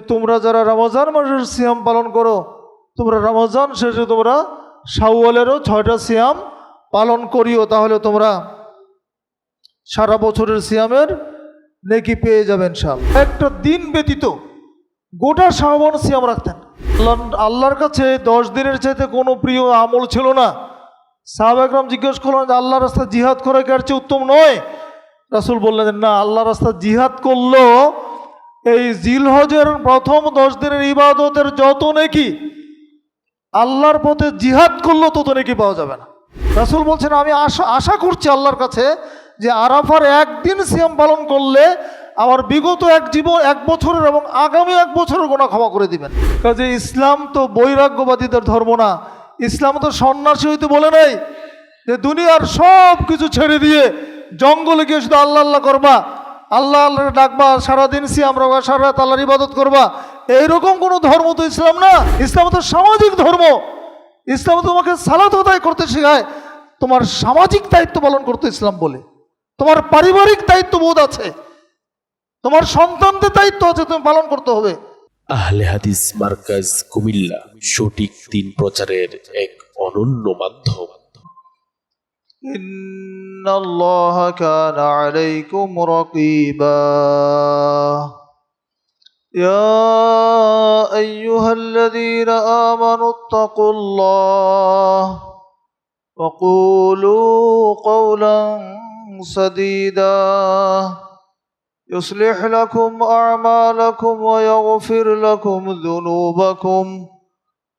তোমরা যারা রমজান মাসের সিয়াম পালন করো, তোমরা রমজান শেষে তোমরা শাওয়ালেরও 6টা সিয়াম পালন করিও, তাহলে তোমরা সারা বছরের সিয়ামের নেকি পেয়ে যাবেন ইনশাআল্লাহ। একটা দিন ব্যতীত গোটা শাওয়াল সিয়াম রাখতেন। আল্লাহর কাছে 10 দিনের চাইতে কোনো প্রিয় আমল ছিল না। সাহাবা একরাম জিজ্ঞেস করলেন যে আল্লাহর রাস্তায় জিহাদ করা কি আর চেয়ে উত্তম নয়? রাসূল বললেন না, আল্লাহর রাস্তায় জিহাদ করলো এই জিলহজের প্রথম 10 দিনের ইবাদতের যত নেকি আল্লাহর পথে জিহাদ করলো তত নেকি পাওয়া যাবে না। রাসূল বলছেন আমি আশা করছি আল্লাহর কাছে যে আরাফার একদিন সিয়াম পালন করলে আমার বিগত এক বছরের এবং আগামী 1 বছরের গুনাহ ক্ষমা করে দিবেন। কাজে ইসলাম তো বৈরাগ্যবাদীদের ধর্ম না। ইসলাম তো সন্ন্যাসী হইতে বলে নাই যে দুনিয়ার সব কিছু ছেড়ে দিয়ে জঙ্গলে গিয়ে শুধু আল্লাহ আল্লাহ করবা, আল্লাহ আল্লাহ ডাকবা, সারাদিন সিয়াম রাখবা, সারা রাত আল্লাহর ইবাদত করবা। এইরকম কোনো ধর্ম তো ইসলাম না। ইসলাম তো সামাজিক ধর্ম। ইসলাম তোমাকে সালাত আদায় করতে শেখায়, তোমার সামাজিক দায়িত্ব পালন করতে ইসলাম বলে। তোমার পারিবারিক দায়িত্ববোধ আছে, তোমার সন্তানদের দায়িত্ব আছে, তুমি পালন করতে হবে। আহলে হাদিস মার্কাজ কুমিল্লা সঠিক দিন প্রচারের এক অনন্য মাধ্যম। ইন্নাল্লাহা কানা আলাইকুম রাকিবা ইয়া আইয়ুহাল্লাযীনা আমানুত্তাকুল্লাহ ওয়া কুলু কওলান সাদীদা يصلح لكم أعمالكم ويغفر لكم ذنوبكم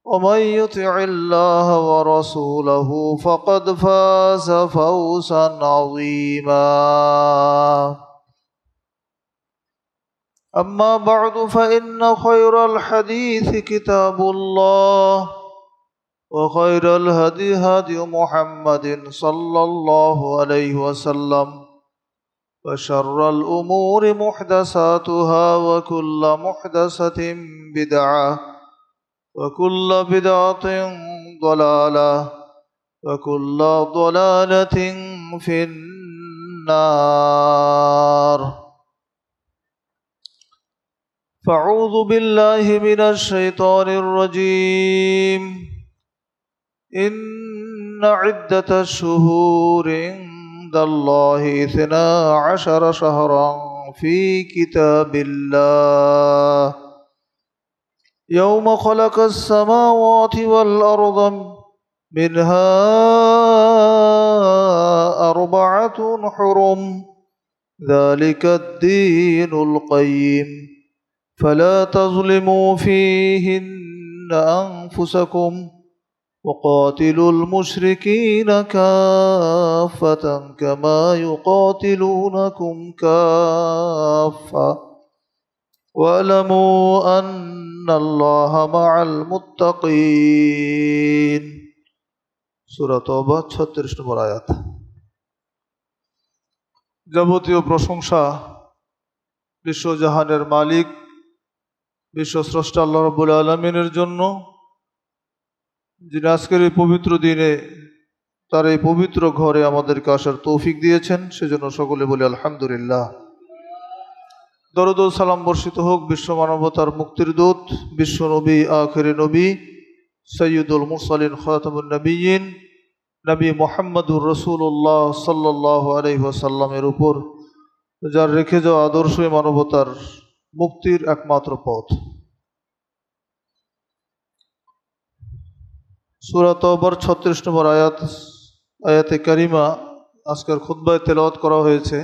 ومن يطع الله ورسوله فقد فاز فوزا عظيما أما بعد فإن خير الحديث كتاب الله وخير الهدي هدي محمد صلى الله عليه وسلم وشر الأمور محدثاتها وكل محدثة بدعة وكل بدعة ضلالة وكل ضلالة في النار فأعوذ بالله من الشيطان الرجيم إن عدة الشهور عند الله 12 شهرا في كتاب الله يوم خلق السماوات والأرض منها 4 حرم ذلك الدين القيم فلا تظلموا فيهن أنفسكم وقاتلوا المشركين كافة كما يقاتلونكم كافة واعلموا أن الله مع المتقين সূরা তওবা 36 নম্বর আয়াত। যাবতীয় প্রশংসা বিশ্বজাহানের মালিক বিশ্বস্রষ্টা আল্লাহ রাব্বুল আলামিনের জন্য, যিনি আজকের এই পবিত্র দিনে তার এই পবিত্র ঘরে আমাদেরকে আসার তৌফিক দিয়েছেন, সেজন্য সকলে বলি আলহামদুলিল্লাহ। দরুদ ও সালাম বর্ষিত হোক বিশ্ব মানবতার মুক্তির দূত, বিশ্ব নবী আখিরি নবী সৈয়দুল মুরসালিন খাতামুন নবিয়্যিন নবী মুহাম্মদুর রাসূলুল্লাহ সাল্লাল্লাহু আলাইহি ওয়াসাল্লামের উপর, যার রেখে যাওয়া আদর্শই মানবতার মুক্তির একমাত্র পথ। সূরা তওবার 36 নম্বর আয়াতে কারিমা আজকের খুতবায় তেলাওয়াত করা হয়েছে।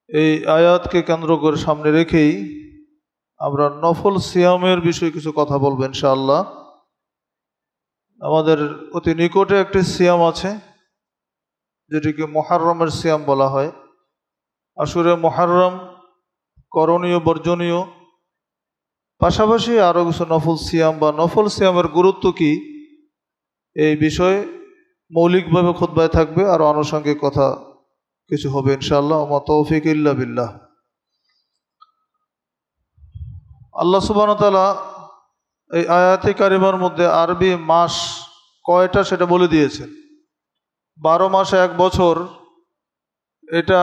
এই আয়াতকে কেন্দ্র করে সামনে রেখেই আমরা নফল সিয়ামের বিষয়ে কিছু কথা বলবো ইনশাআল্লাহ। আমাদের অতি নিকটে একটি সিয়াম আছে যেটিকে মুহররমের সিয়াম বলা হয়। আশুরে মুহররম করণীয় বর্জনীয়, পাশাপাশি আরও কিছু নফল সিয়াম বা নফল সিয়ামের গুরুত্ব কি এই বিষয়ে মৌলিকভাবে খুতবায় থাকবে, আর আনুষঙ্গিক কথা কিছু হবে ইনশাআল্লাহ। ওয়া মা তৌফিক ইল্লা বিল্লাহ। আল্লাহ সুবহানাহু ওয়া তাআলা এই আয়াতে কারিমার মধ্যে আরবি মাস কয়টা সেটা বলে দিয়েছেন। 12 মাসে 1 বছর, এটা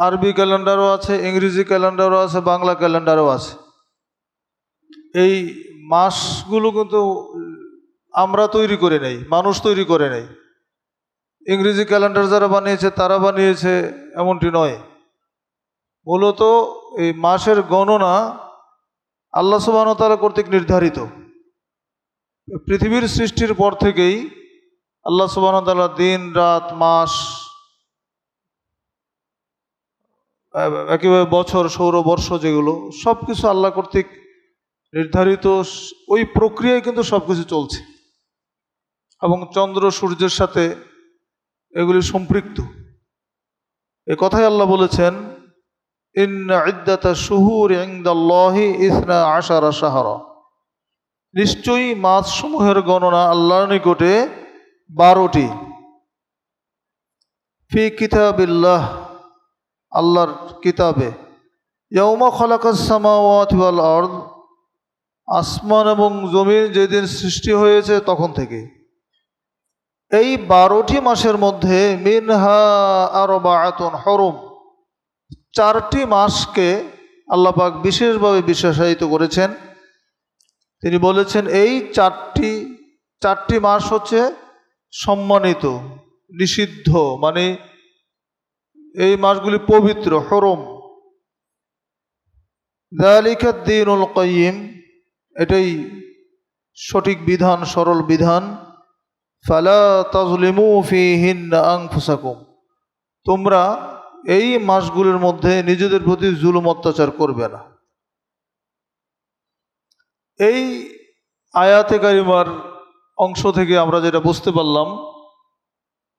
আরবি ক্যালেন্ডারও আছে, ইংরেজি ক্যালেন্ডারও আছে, বাংলা ক্যালেন্ডারও আছে। এই মাসগুলো কিন্তু আমরা তৈরি করে নেই, মানুষ তৈরি করে নেই। ইংরেজি ক্যালেন্ডার যারা বানিয়েছে তারা বানিয়েছে এমনটি নয়। মূলত এই মাসের গণনা আল্লাহ সুবহানাহু ওয়া তাআলা কর্তৃক নির্ধারিত। পৃথিবীর সৃষ্টির পর থেকেই আল্লাহ সুবহানাহু ওয়া তাআলা দিন রাত মাস একেবারে বছর সৌরবর্ষ যেগুলো সব কিছু আল্লাহ কর্তৃক নির্ধারিত, ওই প্রক্রিয়ায় কিন্তু সব কিছু চলছে এবং চন্দ্র সূর্যের সাথে এগুলি সম্পৃক্ত। এ কথাই আল্লাহ বলেছেন, ইন্না ইদ্দাতা শুহুরি ইনদাল্লাহি ইসনা আশারা শাহরা, নিশ্চয়ই মাস সমূহের গণনা আল্লাহর নিকটে 12টি। ফি কিতাবিল্লাহ, আল্লাহর কিতাবে। ইয়াউমা খালাকাস সামাওয়াতি ওয়াল আরদ, আসমান এবং জমিন যেদিন সৃষ্টি হয়েছে তখন থেকে। এই 12টি মাসের মধ্যে মিনহা আরবাআতুন হুরুম, 4টি মাসকে আল্লাহ পাক বিশেষভাবে বিশেষায়িত করেছেন। তিনি বলেছেন এই চারটি মাস হচ্ছে সম্মানিত, নিষিদ্ধ, মানে এই মাসগুলি পবিত্র, হুরুম। যালিকা দ্বীনুল কাইয়্যিম, এটাই সঠিক বিধান, সরল বিধান। ফালা তাজলিমু ফীহিন্না আনফুসাকুম, তোমরা এই মাসগুলির মধ্যে নিজেদের প্রতি জুলুম অত্যাচার করবে না। এই আয়াতে কারিমার অংশ থেকে আমরা যেটা বুঝতে পারলাম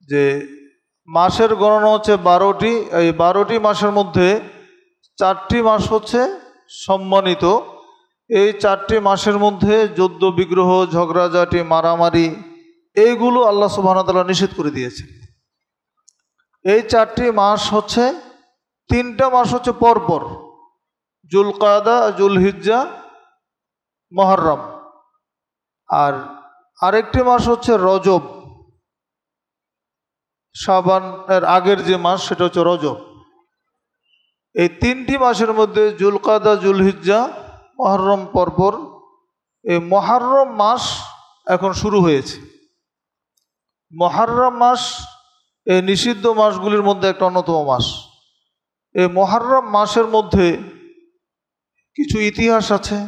যে মাসের গণনা হচ্ছে 12টি। এই 12টি মাসের মধ্যে 4টি মাস হচ্ছে সম্মানিত। এই 4টি মাসের মধ্যে যুদ্ধ বিগ্রহ, ঝগড়াঝাটি, মারামারি এইগুলো আল্লাহ সুবহানাহু ওয়া তাআলা নিষেধ করে দিয়েছে। এই 4টি মাস হচ্ছে, 3টা মাস হচ্ছে পরপর, জুলকাদা, জুলহিজ্জা, মুহররম, আর আরেকটি মাস হচ্ছে রজব, শাবানের আগের যে মাস সেটা হচ্ছে রজব। এই 3টি মাসের মধ্যে জুলকাদা, জুলহিজ্জা, মুহররম পরপর। এই মুহররম মাস এখন শুরু হয়েছে। মুহররম মাস এই নিষিদ্ধ মাসগুলির মধ্যে একটা অন্যতম মাস। এই মুহররম মাসের মধ্যে কিছু ইতিহাস আছে,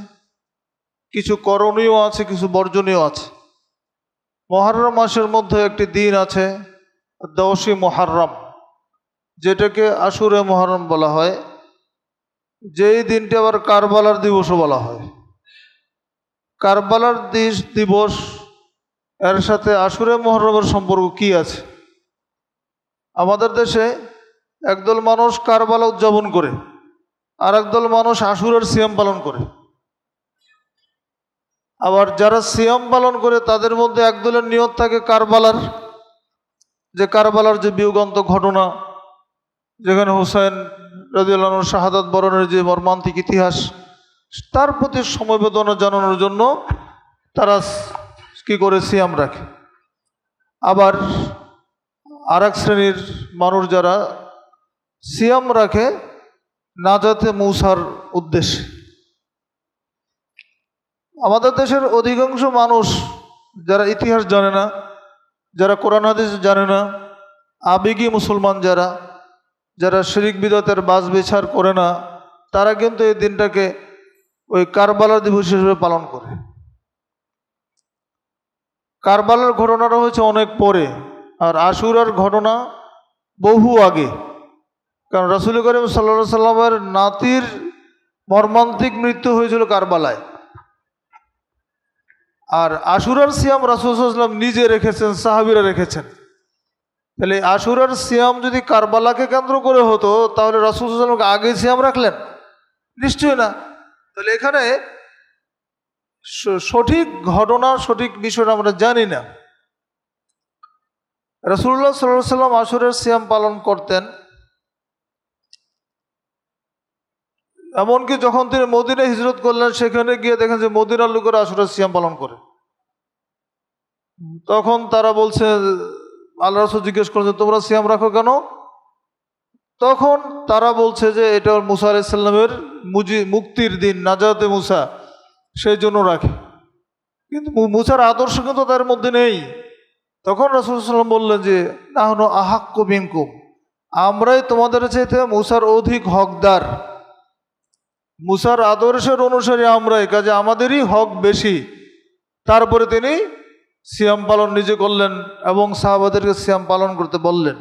কিছু করণীয় আছে, কিছু বর্জনীয় আছে। মুহররম মাসের মধ্যে একটি দিন আছে 10ই মুহররম, যেটাকে আশুরে মুহররম বলা হয়। যেই দিনটি আবার কারবালার দিবসও বলা হয়। কারবালার দিবস এর সাথে আশুরে মুহররমের সম্পর্ক কি আছে? আমাদের দেশে একদল মানুষ কারবালা উদযাপন করে, আর একদল মানুষ আশুরার সিয়াম পালন করে। আবার যারা সিয়াম পালন করে তাদের মধ্যে একদলের নিয়ত থাকে কারবালার, যে কারবালার যে বিয়োগান্ত ঘটনা, যেখানে হুসাইন রাদিয়াল্লাহু আনহু শাহাদাত বরণের যে মর্মান্তিক ইতিহাস, তার প্রতি সমবেদনা জানানোর জন্য তারা কি করে সিয়াম রাখে। আবার আর এক শ্রেণীর মানুষ যারা সিয়াম রাখে নাজাতে মূসার উদ্দেশ্যে। আমাদের দেশের অধিকাংশ মানুষ যারা ইতিহাস জানে না, যারা কোরআন হাদিস জানে না, আবেগী মুসলমান যারা শিরিক বিদআতের বাছ বিচার করে না, তারা কিন্তু এই দিনটাকে ওই কারবালার দিবস হিসেবে পালন করে। কারবালার ঘটনাটা হয়েছে অনেক পরে, আর আশুরার ঘটনা বহু আগে। কারণ রাসূল করিম সাল্লাল্লাহু আলাইহি সাল্লামের নাতির মর্মান্তিক মৃত্যু হয়েছিল কারবালায়। আর আশুরার সিয়াম রাসূল সাল্লাল্লাহু আলাইহি ওয়াসাল্লাম নিজে রেখেছেন, সাহাবীরা রেখেছেন। তাহলে আশুরার সিয়াম যদি কারবালাকে কেন্দ্র করে হতো, তাহলে রাসূল সাল্লাল্লাহু আলাইহি ওয়াসাল্লাম আগে সিয়াম রাখলেন? নিশ্চয়ই না। তাহলে এখানে সঠিক ঘটনা, সঠিক বিষয়টা আমরা জানি না। রাসূলুল্লাহ সাল্লাল্লাহু আলাইহি ওয়াসাল্লাম আশুরার সিয়াম পালন করতেন। এমনকি যখন তিনি মদিনায় হিজরত করলেন, সেখানে গিয়ে দেখেন যে মদিনার লোকেরা আশুরার সিয়াম পালন করে। তখন তারা বলছে, আল্লাহ রাসূল জিজ্ঞেস করেছে, তোমরা সিয়াম রাখো কেন? তখন তারা বলছে যে এটা মুসা আলাইহিস সালামের মুক্তির দিন, নাজাতে মুসা, সেই জন্য রাখে। কিন্তু মুসার আদর্শ কিন্তু তার মধ্যে নেই। তখন রাসূল সাল্লাল্লাহু আলাইহি ওয়াসাল্লাম বললেন যে নাহনু আহাক্কু বিনকুম, আমরাই তোমাদের চাইতে মুসার অধিক হকদার। মুসার আদর্শের অনুসারী আমরাই, কাজে আমাদেরই হক বেশি। তারপরে তিনি সিয়াম পালন নিজে করলেন এবং সাহাবাদেরকে সিয়াম পালন করতে বললেন।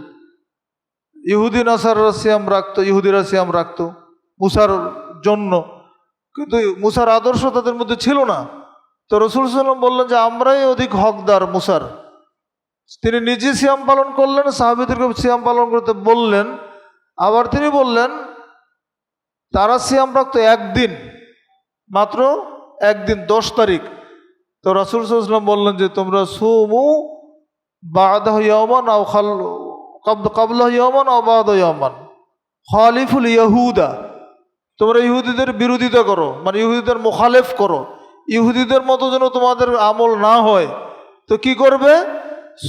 ইহুদি নাসাররা সিয়াম রাখতো, ইহুদিরা সিয়াম রাখতো মুসার জন্য, কিন্তু মুসার আদর্শ তাদের মধ্যে ছিল না। তো রাসূল সাল্লাল্লাহু আলাইহি ওয়াসাল্লাম বললেন যে আমরাই অধিক হকদার মুসার। তিনি নিজে সিয়াম পালন করলেন, সাহাবীদেরকে সিয়াম পালন করতে বললেন। আবার তিনি বললেন তারা সিয়াম রাখতো একদিন, মাত্র একদিন, 10 তারিখ। তো রাসূল সাল্লাল্লাহু আলাইহি ওয়াসাল্লাম বললেন যে তোমরা সুমু বা'দাহু ইয়াওমান আও ক্বাবলাহু ইয়াওমান আও বা'দাহু ইয়াওমান খালিফুল ইয়াহুদা, তোমরা ইহুদিদের বিরোধিতা করো, মানে ইহুদিদের মুখালেফ করো, ইহুদিদের মতো যেন তোমাদের আমল না হয়। তো কি করবে?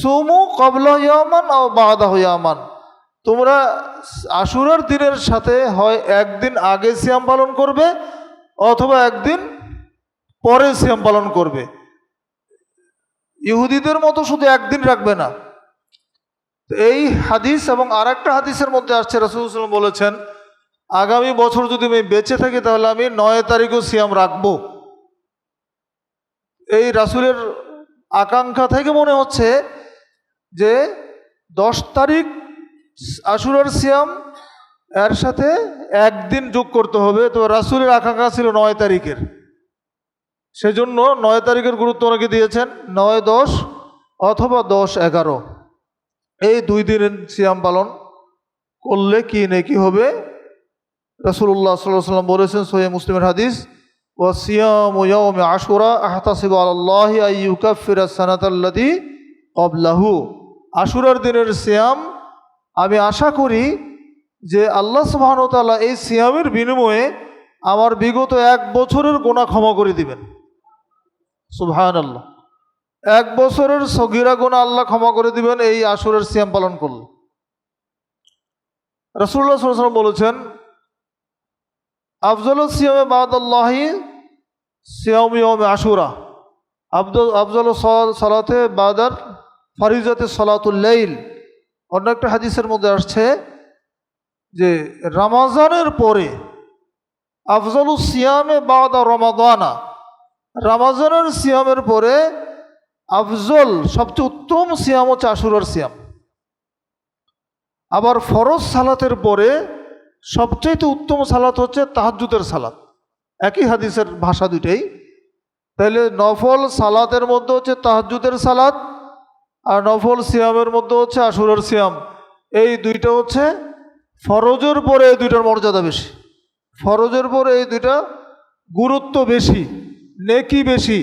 সুমু ক্বাবলাহু ইয়াওমান আও বা'দাহু ইয়াওমান, তোমরা আশুরার দিনের সাথে হয় একদিন আগে সিয়াম পালন করবে অথবা একদিন পরে সিয়াম পালন করবে। ইহুদিদের মতো শুধু একদিন রাখবে না। এই হাদিস এবং আর একটা হাদিসের মধ্যে আসছে, রাসূল সাল্লাল্লাহু আলাইহি ওয়াসাল্লাম বলেছেন আগামী বছর যদি আমি বেঁচে থাকি তাহলে আমি 9 তারিখও সিয়াম রাখবো। এই রাসূলের আকাঙ্ক্ষা থেকে মনে হচ্ছে যে 10 তারিখ আশুরার সিয়াম, এর সাথে একদিন যোগ করতে হবে। তো রাসূলের আকাঙ্ক্ষা ছিল 9 তারিখের, সেজন্য 9 তারিখের গুরুত্ব অনেকে দিয়েছেন। 9, 10 অথবা 10, 11 এই 2 দিন সিয়াম পালন করলে কি নেকি হবে। রাসূলুল্লাহ সাল্লাল্লাহু আলাইহি ওয়াসাল্লাম বলেছেন, সহিহ মুসলিমের হাদিস, ওয়া সিয়ামু ইয়াউমি আশুরা আহতাসিবু আলাল্লাহি আন ইউকাফিরা সানাতাল্লাতী ক্বাবলাহু, আশুরার দিনের সিয়াম আমি আশা করি যে আল্লাহ সুবহানাহু ওয়া তাআলা এই সিয়ামের বিনিময়ে আমার বিগত 1 বছরের গুনাহ ক্ষমা করে দিবেন। সুবহানাল্লাহ, 1 বছরের সগীরা গুনাহ আল্লাহ ক্ষমা করে দিবেন এই আশুরার সিয়াম পালন করলে। রাসূলুল্লাহ সাল্লাল্লাহু আলাইহি ওয়াসাল্লাম বলেছেন আফজালুস সিয়ামে বাদাল্লাহি সিয়ামু ইয়াউমি আশুরা, আফজালুস সালাতে বাদার ফারিজাতে সালাতুল লাইল। অন্য একটা হাদিসের মধ্যে আসছে যে রমজানের পরে আফজালুস সিয়ামে বাদা রমাদানা, রমজানের সিয়ামের পরে আফজল সবচেয়ে উত্তম সিয়াম হচ্ছে আশুরার সিয়াম। আবার ফরজ সালাতের পরে সবচেয়ে উত্তম সালাত হচ্ছে তাহাজ্জুদের সালাত। একই হাদিসের ভাষা দুইটাই। তাহলে নফল সালাতের মধ্যে হচ্ছে তাহাজ্জুদের সালাত, আর নফল সিয়ামের মধ্যে হচ্ছে আশুরার সিয়াম। এই দুইটা হচ্ছে ফরজের পরে এই দুইটার মর্যাদা বেশি, ফরজের পরে এই দুইটা গুরুত্ব বেশি, নেকি বেশি।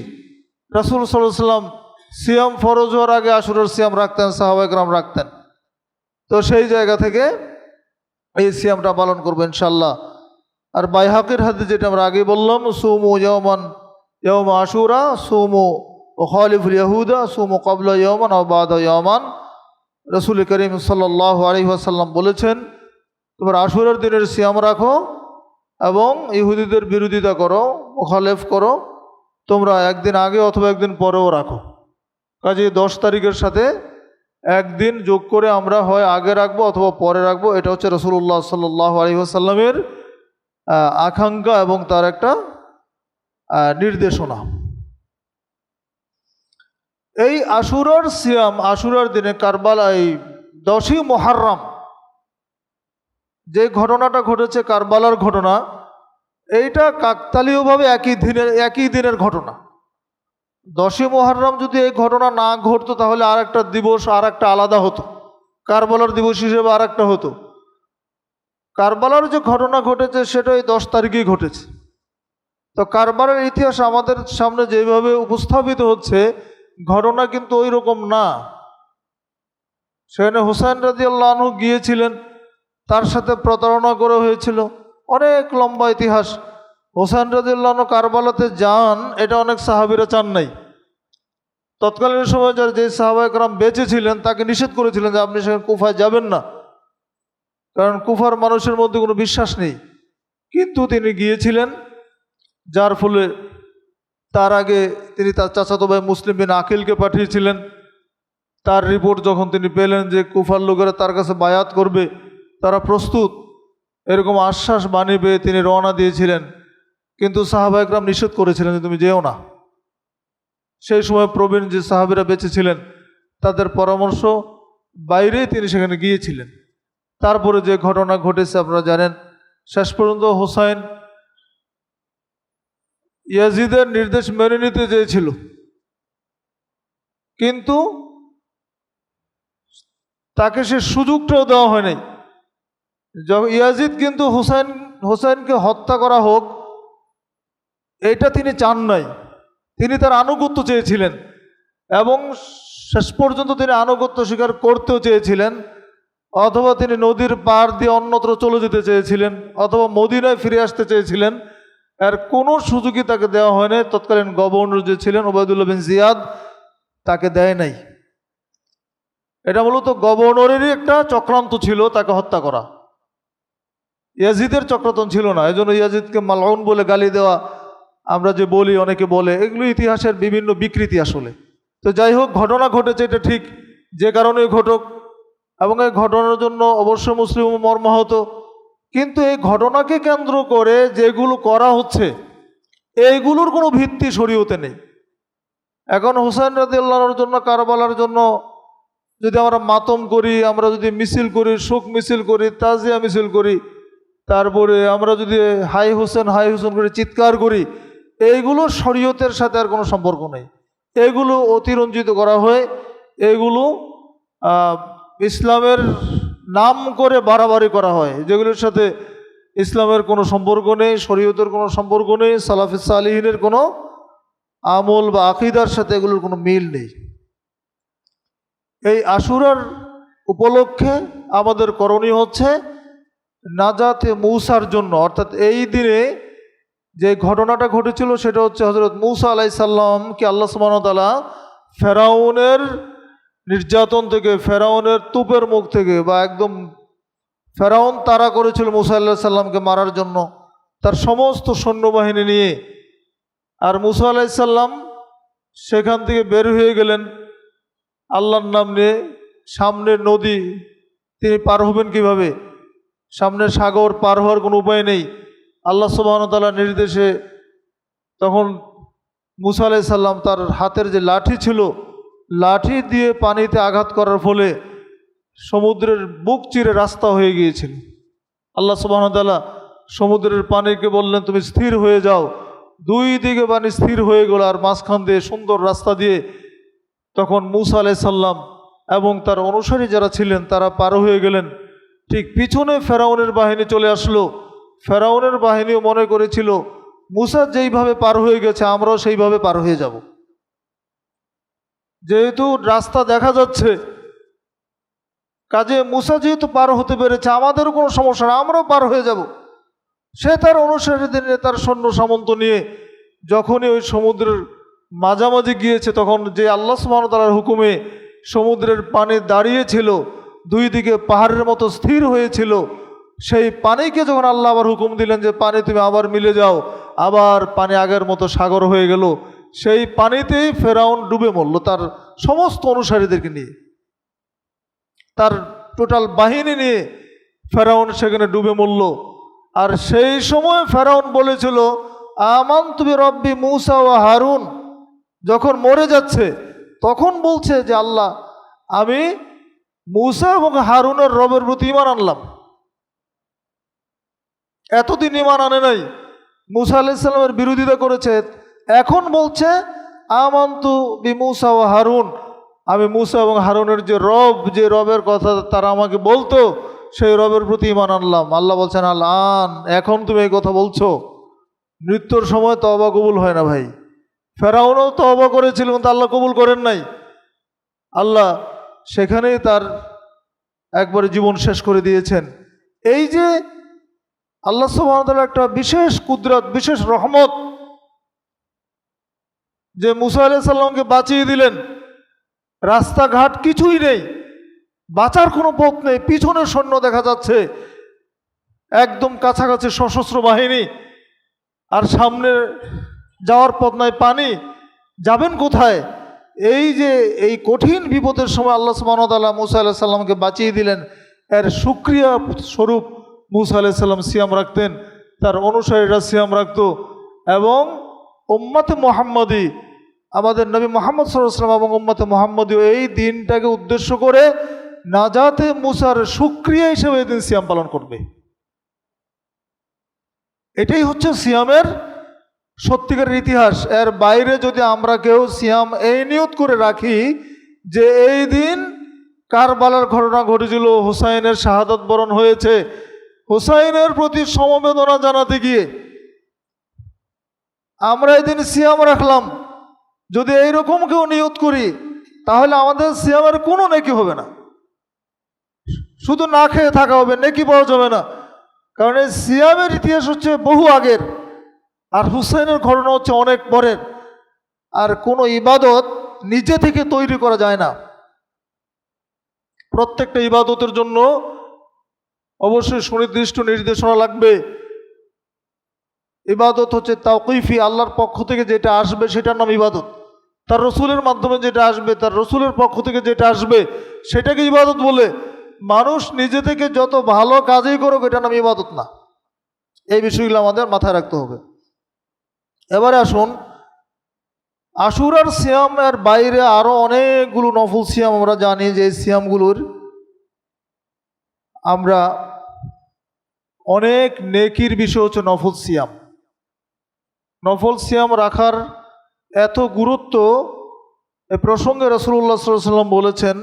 রাসূল সাল্লাল্লাহু আলাইহি ওয়াসাল্লাম সিয়াম ফরজ হওয়ার আগে আশুরার সিয়াম রাখতেন, সাহাবায়ে কেরাম রাখতেন। তো সেই জায়গা থেকে এই সিয়ামটা পালন করবো ইনশাল্লাহ। আর বাইহাকির হাদিস যেটা আমরা আগে বললাম, সুমু ইয়াউমা আশুরা সুমু খালিফুল ইয়াহুদা সুমু ক্বাবলা ইয়াওমান আও বাদা ইয়াওমান, রাসূল করিম সাল্লাল্লাহু আলাইহি ওয়াসাল্লাম বলেছেন তোমরা আশুরার দিনের সিয়াম রাখো এবং ইহুদিদের বিরোধিতা করো, মুখালেফ করো, তোমরা একদিন আগে অথবা একদিন পরেও রাখো। কাজে 10 তারিখের সাথে একদিন যোগ করে আমরা হয় আগে রাখবো অথবা পরে রাখবো। এটা হচ্ছে রাসূলুল্লাহ সাল্লাল্লাহু আলাইহি ওয়াসাল্লামের আকাঙ্ক্ষা এবং তার একটা নির্দেশনা। এই আশুরার সিয়াম, আশুরার দিনে কারবালায় 10ই মুহররম যে ঘটনাটা ঘটেছে, কারবালার ঘটনা, এইটা কাকতালীয়ভাবে একই দিনের ঘটনা। 10ই মুহররম যদি এই ঘটনা না ঘটতো তাহলে আর একটা দিবস আর একটা আলাদা হতো, কারবালার দিবস হিসেবে আর একটা হতো। কারবালার যে ঘটনা ঘটেছে সেটা এই 10 তারিখেই ঘটেছে। তো কারবালার ইতিহাস আমাদের সামনে যেভাবে উপস্থাপিত হচ্ছে ঘটনা কিন্তু ওই রকম না। সেখানে হুসাইন রাদিয়াল্লাহু আনহু গিয়েছিলেন, তার সাথে প্রতারণা করা হয়েছিল, অনেক লম্বা ইতিহাস। হুসাইন রাদিয়াল্লাহু আনহু কারবালাতে যান, এটা অনেক সাহাবীরা চান নাই। তৎকালীন সময় যে সাহাবায়ে কেরাম বেঁচে ছিলেন তাকে নিষেধ করেছিলেন যে আপনি সেখানে কুফায় যাবেন না, কারণ কুফার মানুষের মধ্যে কোনো বিশ্বাস নেই। কিন্তু তিনি গিয়েছিলেন, যার ফলে তার আগে তিনি তার চাচাতো ভাই মুসলিম বিন আকিলকে পাঠিয়েছিলেন। তার রিপোর্ট যখন তিনি পেলেন যে কুফার লোকেরা তার কাছে বায়াত করবে, তারা প্রস্তুত, এরকম আশ্বাস বাণী পেয়ে তিনি রওনা দিয়েছিলেন। কিন্তু সাহাবা একরাম নিষেধ করেছিলেন যে তুমি যেও না। সেই সময় প্রবীণ যে সাহাবীরা বেঁচে ছিলেন তাদের পরামর্শ বাইরেই তিনি সেখানে গিয়েছিলেন। তারপরে যে ঘটনা ঘটেছে আপনারা জানেন, শেষ পর্যন্ত হোসাইন ইয়াজিদের নির্দেশ মেনে নিতে চেয়েছিল, কিন্তু তাকে সে সুযোগটাও দেওয়া হয় নাই। ইয়াজিদ কিন্তু হোসাইনকে হত্যা করা হোক এটা তিনি চান নাই, তিনি তার আনুগত্য চেয়েছিলেন এবং শেষ পর্যন্ত তিনি আনুগত্য স্বীকার করতেও চেয়েছিলেন, অথবা তিনি নদীর পার দিয়ে অন্যত্র চলে যেতে চেয়েছিলেন, অথবা মদিনায় ফিরে আসতে চেয়েছিলেন। এর কোনো সুযোগই তাকে দেওয়া হয়নি। তৎকালীন গভর্নর যে ছিলেন ওবায়দুল্লাহ বিন জিয়াদ, তাকে দেয় নাই। এটা মূলত গভর্নরেরই একটা চক্রান্ত ছিল তাকে হত্যা করা, ইয়াজিদের চক্রান্ত ছিল না। এই জন্য ইয়াজিদকে মালউন বলে গালি দেওয়া, আমরা যে বলি, অনেকে বলে, এগুলো ইতিহাসের বিভিন্ন বিকৃতি আসলে। তো যাই হোক, ঘটনা ঘটেছে, এটা ঠিক, যে কারণেই ঘটুক, এবং এই ঘটনার জন্য অবশ্য মুসলিম মর্মাহত। কিন্তু এই ঘটনাকে কেন্দ্র করে যেগুলো করা হচ্ছে এইগুলোর কোনো ভিত্তি শরীয়তে নেই। এখন হুসাইন রাদিয়াল্লাহুর জন্য, কারবালার জন্য যদি আমরা মাতম করি, আমরা যদি মিছিল করি, শোক মিছিল করি, তাজিয়া মিছিল করি, তারপরে আমরা যদি হাই হোসেন করে চিৎকার করি, এইগুলো শরীয়তের সাথে আর কোনো সম্পর্ক নেই। এগুলো অতিরঞ্জিত করা হয়, এগুলো ইসলামের নাম করে বাড়াবাড়ি করা হয়, যেগুলোর সাথে ইসলামের কোনো সম্পর্ক নেই, শরীয়তের কোনো সম্পর্ক নেই, সালাফে সালিহিনের কোনো আমল বা আকীদার সাথে এগুলোর কোনো মিল নেই। এই আশুরার উপলক্ষে আমাদের করণীয় হচ্ছে নাজাতে মূসার জন্য, অর্থাৎ এই দিনে যে ঘটনাটা ঘটেছিল সেটা হচ্ছে হযরত মূসা আলাইহিস সালামকে আল্লাহ সুবহানাহু ওয়া তাআলা ফেরাউনের নির্যাতন থেকে, ফেরাউনের তুপের মুখ থেকে, বা একদম ফেরাউন তাড়া করেছিল মূসা আলাইহিস সালামকে মারার জন্য তার সমস্ত সৈন্যবাহিনী নিয়ে। আর মূসা আলাইহিস সালাম সেখান থেকে বের হয়ে গেলেন আল্লাহর নাম নিয়ে। সামনে নদী, তিনি পার হবেন কিভাবে? সামনে সাগর, পার হওয়ার কোনো উপায় নেই। আল্লাহ সুবহানাহু ওয়া তাআলার নির্দেশে তখন মূসা আলাইহিস সালাম তার হাতের যে লাঠি ছিল, লাঠি দিয়ে পানিতে আঘাত করার ফলে সমুদ্রের বুক চিরে রাস্তা হয়ে গিয়েছিল। আল্লাহ সুবহানাহু ওয়া তাআলা সমুদ্রের পানিকে বললেন তুমি স্থির হয়ে যাও। দুই দিকে পানি স্থির হয়ে গেল, আর মাঝখান দিয়ে সুন্দর রাস্তা দিয়ে তখন মূসা আলাইহিস সালাম এবং তার অনুসারী যারা ছিলেন তারা পার হয়ে গেলেন। ঠিক পিছনে ফেরাউনের বাহিনী চলে আসলো। ফেরাউনের বাহিনীও মনে করেছিল মূসা যেইভাবে পার হয়ে গেছে আমরাও সেইভাবে পার হয়ে যাব, যেহেতু রাস্তা দেখা যাচ্ছে, কাজে মূসা যেহেতু পার হতে পেরেছে আমাদেরও কোনো সমস্যা না, আমরাও পার হয়ে যাব। সে তার অনুসারীদের নিয়ে, তার সৈন্য সামন্ত নিয়ে যখনই ওই সমুদ্রের মাঝামাঝি গিয়েছে, তখন যে আল্লাহ সুবহানাহু ওয়া তাআলার হুকুমে সমুদ্রের পানি দাঁড়িয়েছিল, দুই দিকে পাহাড়ের মতো স্থির হয়েছিল, সেই পানিকে যখন আল্লাহ আবার হুকুম দিলেন যে পানি তুমি আবার মিলে যাও, আবার পানি আগের মতো সাগর হয়ে গেল। সেই পানিতেই ফেরাউন ডুবে মরল তার সমস্ত অনুসারীদেরকে নিয়ে, তার টোটাল বাহিনী নিয়ে ফেরাউন সেখানে ডুবে মরল। আর সেই সময় ফেরাউন বলেছিল আমানতু বিরব্বি মূসা ওয়া হারুন, যখন মরে যাচ্ছে তখন বলছে যে আল্লাহ আমি মূসা এবং হারুনের রবের প্রতি ঈমান আনলাম। এতদিন ঈমান আনে নাই, মূসা আলাইহিস সালামের বিরোধিতা করেছে, এখন বলছে আমানতু বিমূসা ওয়া হারুন, আমি মূসা এবং হারুনের যে রব, যে রবের কথা তারা আমাকে বলতো, সেই রবের প্রতি ঈমান আনলাম। আল্লাহ বলছেন আল্লাহ, এখন তুমি এই কথা বলছো? মৃত্যুর সময় তওবা কবুল হয় না ভাই। ফেরাউনও তওবা করেছিল কিন্তু আল্লাহ কবুল করেন নাই। আল্লাহ সেখানেই তার একবারে জীবন শেষ করে দিয়েছেন। এই যে আল্লাহ সুবহানাহু ওয়া তাআলা একটা বিশেষ কুদরত, বিশেষ রহমত, যে মূসা আলাইহিস সালামকে বাঁচিয়ে দিলেন। রাস্তাঘাট কিছুই নেই, বাঁচার কোনো পথ নেই, পিছনের সৈন্য দেখা যাচ্ছে, একদম কাছাকাছি সশস্ত্র বাহিনী, আর সামনে যাওয়ার পথ নাই, পানি, যাবেন কোথায়? এই যে এই কঠিন বিপদের সময় আল্লাহ সুবহানাহু ওয়া তাআলা মূসা আলাইহিস সালামকে বাঁচিয়ে দিলেন, এর শুকরিয়া স্বরূপ মূসা আলাইহিস সালাম সিয়াম রাখতেন, তার অনুসারীরা সিয়াম রাখত। এবং উম্মতে মুহাম্মদী, আমাদের নবী মুহাম্মদ সাল্লাল্লাহু আলাইহি ওয়াসাল্লাম এবং উম্মতে মুহাম্মদী এই দিনটাকে উদ্দেশ্য করে নাজাতে মুসার শুকরিয়া হিসেবে এই দিন সিয়াম পালন করবে। এটাই হচ্ছে সিয়ামের সত্যিকারের ইতিহাস। এর বাইরে যদি আমরা কেউ সিয়াম এই নিয়ত করে রাখি যে এই দিন কারবালার ঘটনা ঘটেছিল, হুসাইনের শাহাদাত বরণ হয়েছে, হুসাইনের প্রতি সমবেদনা জানাতে গিয়ে আমরা এই দিন সিয়াম রাখলাম, যদি এইরকম কেউ নিয়ত করি তাহলে আমাদের সিয়ামের কোনো নেকি হবে না, শুধু না খেয়ে থাকা হবে, নেকি পাওয়া যাবে না। কারণ এই সিয়ামের ইতিহাস হচ্ছে বহু আগের, আর হুসাইনের ঘটনা হচ্ছে অনেক পরের। আর কোনো ইবাদত নিজে থেকে তৈরি করা যায় না, প্রত্যেকটা ইবাদতের জন্য অবশ্যই সুনির্দিষ্ট নির্দেশনা লাগবে। ইবাদত হচ্ছে তাওকীফি, আল্লাহর পক্ষ থেকে যেটা আসবে সেটার নাম ইবাদত। তার রসুলের মাধ্যমে যেটা আসবে, তার রসুলের পক্ষ থেকে যেটা আসবে সেটাকে ইবাদত বলে। মানুষ নিজে থেকে যত ভালো কাজই করুক, এটার নাম ইবাদত না। এই বিষয়গুলো আমাদের মাথায় রাখতে হবে। এবারে আসুন, আশুরার সিয়ামের বাইরে আরো অনেকগুলো নফল সিয়াম আমরা জানি, যে এই সিয়ামগুলোর আমরা অনেক নেকির বিষয় হচ্ছে নফল সিয়াম। নফল সিয়াম রাখার এত গুরুত্ব, এ প্রসঙ্গে রাসূলুল্লাহ সাল্লাল্লাহু আলাইহি ওয়াসাল্লাম বলেছেন,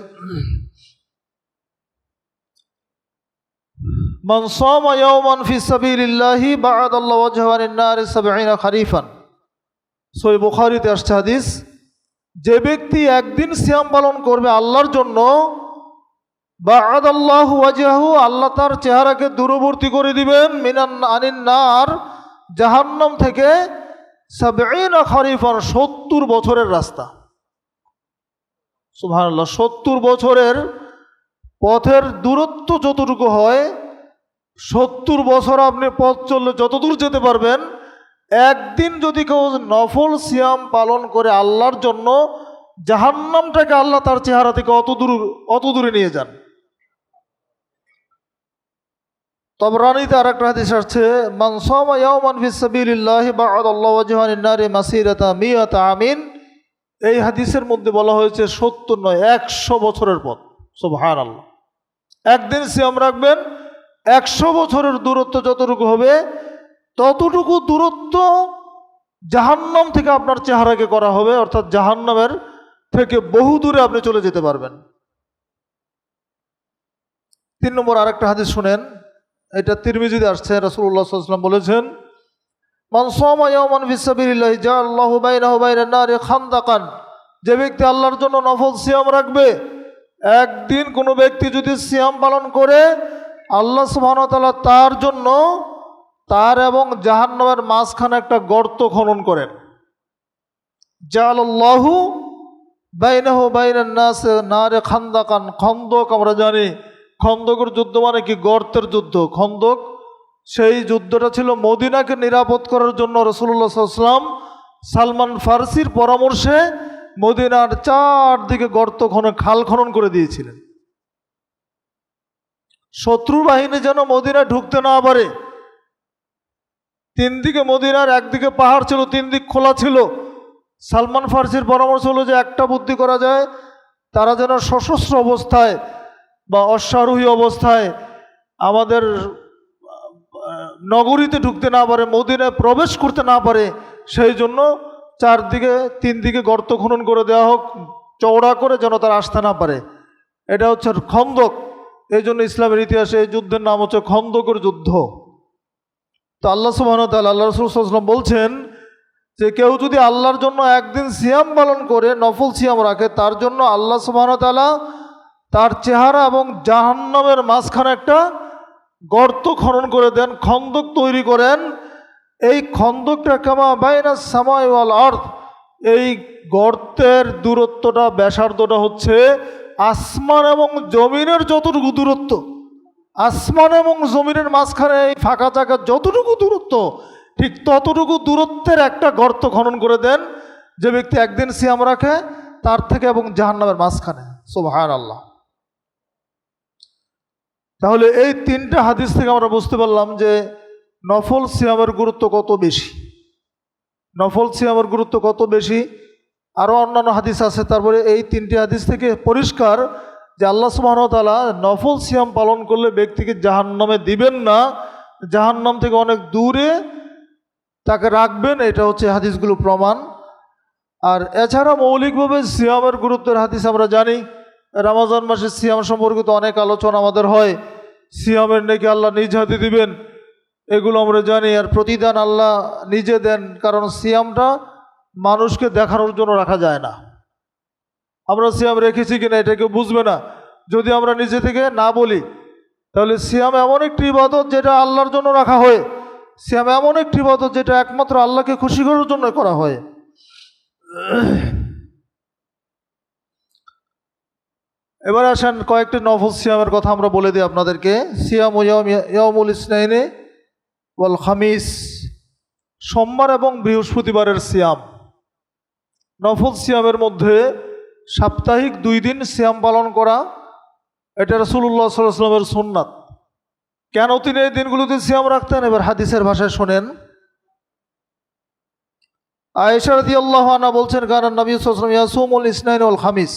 মান সামা ইয়াওমান ফি সাবিলিল্লাহি বা'আদাল্লাহু ওয়াজহাহু আনিন নারি ৭০ খারিফান। সহিহ বুখারীতে আসছে হাদিস, যে ব্যক্তি একদিন সিয়াম পালন করবে আল্লাহর জন্য, বা'আদাল্লাহু ওয়াজহাহু, আল্লাহ তার চেহারাকে দূরবর্তী করে দিবেন, আনিন নার, জাহান্নাম থেকে, ৭০ খারিফান, ৭০ বছরের রাস্তা। সুবহানাল্লাহ, ৭০ বছরের পথের দূরত্ব যতটুকু হয়, ৭০ বছর আপনি পথ চললে যতদূর যেতে পারবেন, একদিন যদি কেউ নফল সিয়াম পালন করে আল্লাহর জন্য, জাহান্নামটাকে আল্লাহ তার চেহারা থেকে অত দূরে নিয়ে যান। তবরানীতে আরেকটা হাদিস আসছে, মান সামা ইয়াওমান ফি সাবিলিল্লাহি বা'আদাল্লাহু ওয়াজহাহু আনিন নারি মাসিরাতা মিয়াতা আমিন। এই হাদিসের মধ্যে বলা হয়েছে ৭০ নয়, ১০০ বছরের পথ। সুবহানাল্লাহ, একদিন সিয়াম রাখবেন, ১০০ বছরের দূরত্ব যতটুকু হবে, ততটুকু দূরত্ব জাহান্নাম থেকে আপনার চেহারাকে করা হবে, অর্থাৎ জাহান্নামের থেকে বহু দূরে আপনি চলে যেতে পারবেন। ৩ নম্বর আরেকটা হাদিস শুনেন, এটা তিরমিজিতে আসছে। রাসূলুল্লাহ সাল্লাল্লাহু আলাইহি ওয়াসাল্লাম বলেছেন, মান সামা ইয়াওমান ফি সাবিলিল্লাহি জাআলাল্লাহু বাইনাহু ওয়া বাইনান নারি খানদাকান। যে ব্যক্তি আল্লাহর জন্য নফল সিয়াম রাখবে, একদিন কোনো ব্যক্তি যদি সিয়াম পালন করে, আল্লাহ সুবহানাহু ওয়া তাআলা তার জন্য, তার এবং জাহান্নামের মাঝখানে একটা গর্ত খনন করেন। জাআলাল্লাহু বাইনাহু ওয়া বাইনান নারি খানদাকান। খন্দক আমরা জানি, খন্দকের যুদ্ধ মানে কি? গর্তের যুদ্ধ। খন্দক, সেই যুদ্ধটা ছিল মদিনাকে নিরাপদ করার জন্য রাসূলুল্লাহ সাল্লাল্লাহু আলাইহি ওয়াসাল্লাম সালমান ফার্সির পরামর্শে মদিনার চারদিকে গর্ত খাল খনন করে দিয়েছিলেন, শত্রু বাহিনী যেন মদিনা ঢুকতে না পারে। 3 দিকে মদিনার, একদিকে পাহাড় ছিল, 3 দিক খোলা ছিল। সালমান ফার্সির পরামর্শ হলো যে একটা বুদ্ধি করা যায়, তারা যেন সশস্ত্র অবস্থায় বা অশ্বারোহী অবস্থায় আমাদের নগরীতে ঢুকতে না পারে, মদিনায় প্রবেশ করতে না পারে, সেই জন্য 3 দিকে গর্ত খনন করে দেওয়া হোক, চওড়া করে, যেন তারা আসতে না পারে। এটা হচ্ছে খন্দক। এই জন্য ইসলামের ইতিহাসে এই যুদ্ধের নাম হচ্ছে খন্দকের যুদ্ধ। তো আল্লাহ সুবহানাহু ওয়া তাআলা, আল্লাহ রাসূল সাল্লাল্লাহু আলাইহি ওয়াসাল্লাম বলছেন যে কেউ যদি আল্লাহর জন্য একদিন সিয়াম পালন করে, নফল সিয়াম রাখে, তার জন্য আল্লাহ সুবহানাহু ওয়া তাআলা তার চেহারা এবং জাহান্নামের মাঝখানে একটা গর্ত খনন করে দেন, খন্দক তৈরি করেন। এই খন্দকটা কামা বাইনাস সামাই ওয়াল আরদ, এই গর্তের দূরত্বটা, ব্যাসার্ধটা হচ্ছে আসমান এবং জমিনের যতটুকু দূরত্ব, আসমান এবং জমিনের মাঝখানে এই ফাঁকা জায়গার যতটুকু দূরত্ব, ঠিক ততটুকু দূরত্বের একটা গর্ত খনন করে দেন যে ব্যক্তি একদিন সিয়াম রাখে তার থেকে এবং জাহান্নামের মাঝখানে। সুবহানাল্লাহ। তাহলে এই তিনটা হাদিস থেকে আমরা বুঝতে পারলাম যে নফল সিয়ামের গুরুত্ব কত বেশি, নফল সিয়ামের গুরুত্ব কত বেশি। আরও অন্যান্য হাদিস আছে, তারপরে এই তিনটি হাদিস থেকে পরিষ্কার যে আল্লাহ সুবহানাহু ওয়া তাআলা নফল সিয়াম পালন করলে ব্যক্তিকে জাহান্নামে দিবেন না, জাহান্নাম থেকে অনেক দূরে তাকে রাখবেন। এটা হচ্ছে হাদিসগুলো প্রমাণ। আর এছাড়া মৌলিকভাবে সিয়ামের গুরুত্বের হাদিস আমরা জানি। রমজান মাসে সিয়াম সম্পর্কিত অনেক আলোচনা আমাদের হয়। সিয়ামের নাকি আল্লাহ নিজ হাতে দিবেন, এগুলো আমরা জানি। আর প্রতিদান আল্লাহ নিজে দেন, কারণ সিয়ামটা মানুষকে দেখানোর জন্য রাখা যায় না। আমরা সিয়াম রেখেছি কিনা এটা কেউ বুঝবে না যদি আমরা নিজে থেকে না বলি। তাহলে সিয়াম এমন একটি ইবাদত যেটা আল্লাহর জন্য রাখা হয়। সিয়াম এমন একটি ইবাদত যেটা একমাত্র আল্লাহকে খুশি করার জন্য করা হয়। এবার আসেন কয়েকটি নফল সিয়ামের কথা আমরা বলে দিই আপনাদেরকে। সিয়াম ইয়াউমুল ইসনাইনে ওয়াল খামিস, সোমবার এবং বৃহস্পতিবারের সিয়াম। নফল সিয়ামের মধ্যে সাপ্তাহিক 2 দিন সিয়াম পালন করা, এটা রাসূলুল্লাহ সাল্লাল্লাহু আলাইহি ওয়াসাল্লামের সুন্নাত। কেন তিনি এই দিনগুলোতে সিয়াম রাখতেন? এবার হাদিসের ভাষায় শোনেন। আয়েশা রাদিয়াল্লাহু আনহা বলছেন, কারণ নবী সাল্লাল্লাহু আলাইহি ওয়াসাল্লাম ইয়াসুমুল ইসনাইন ওয়াল খামিস,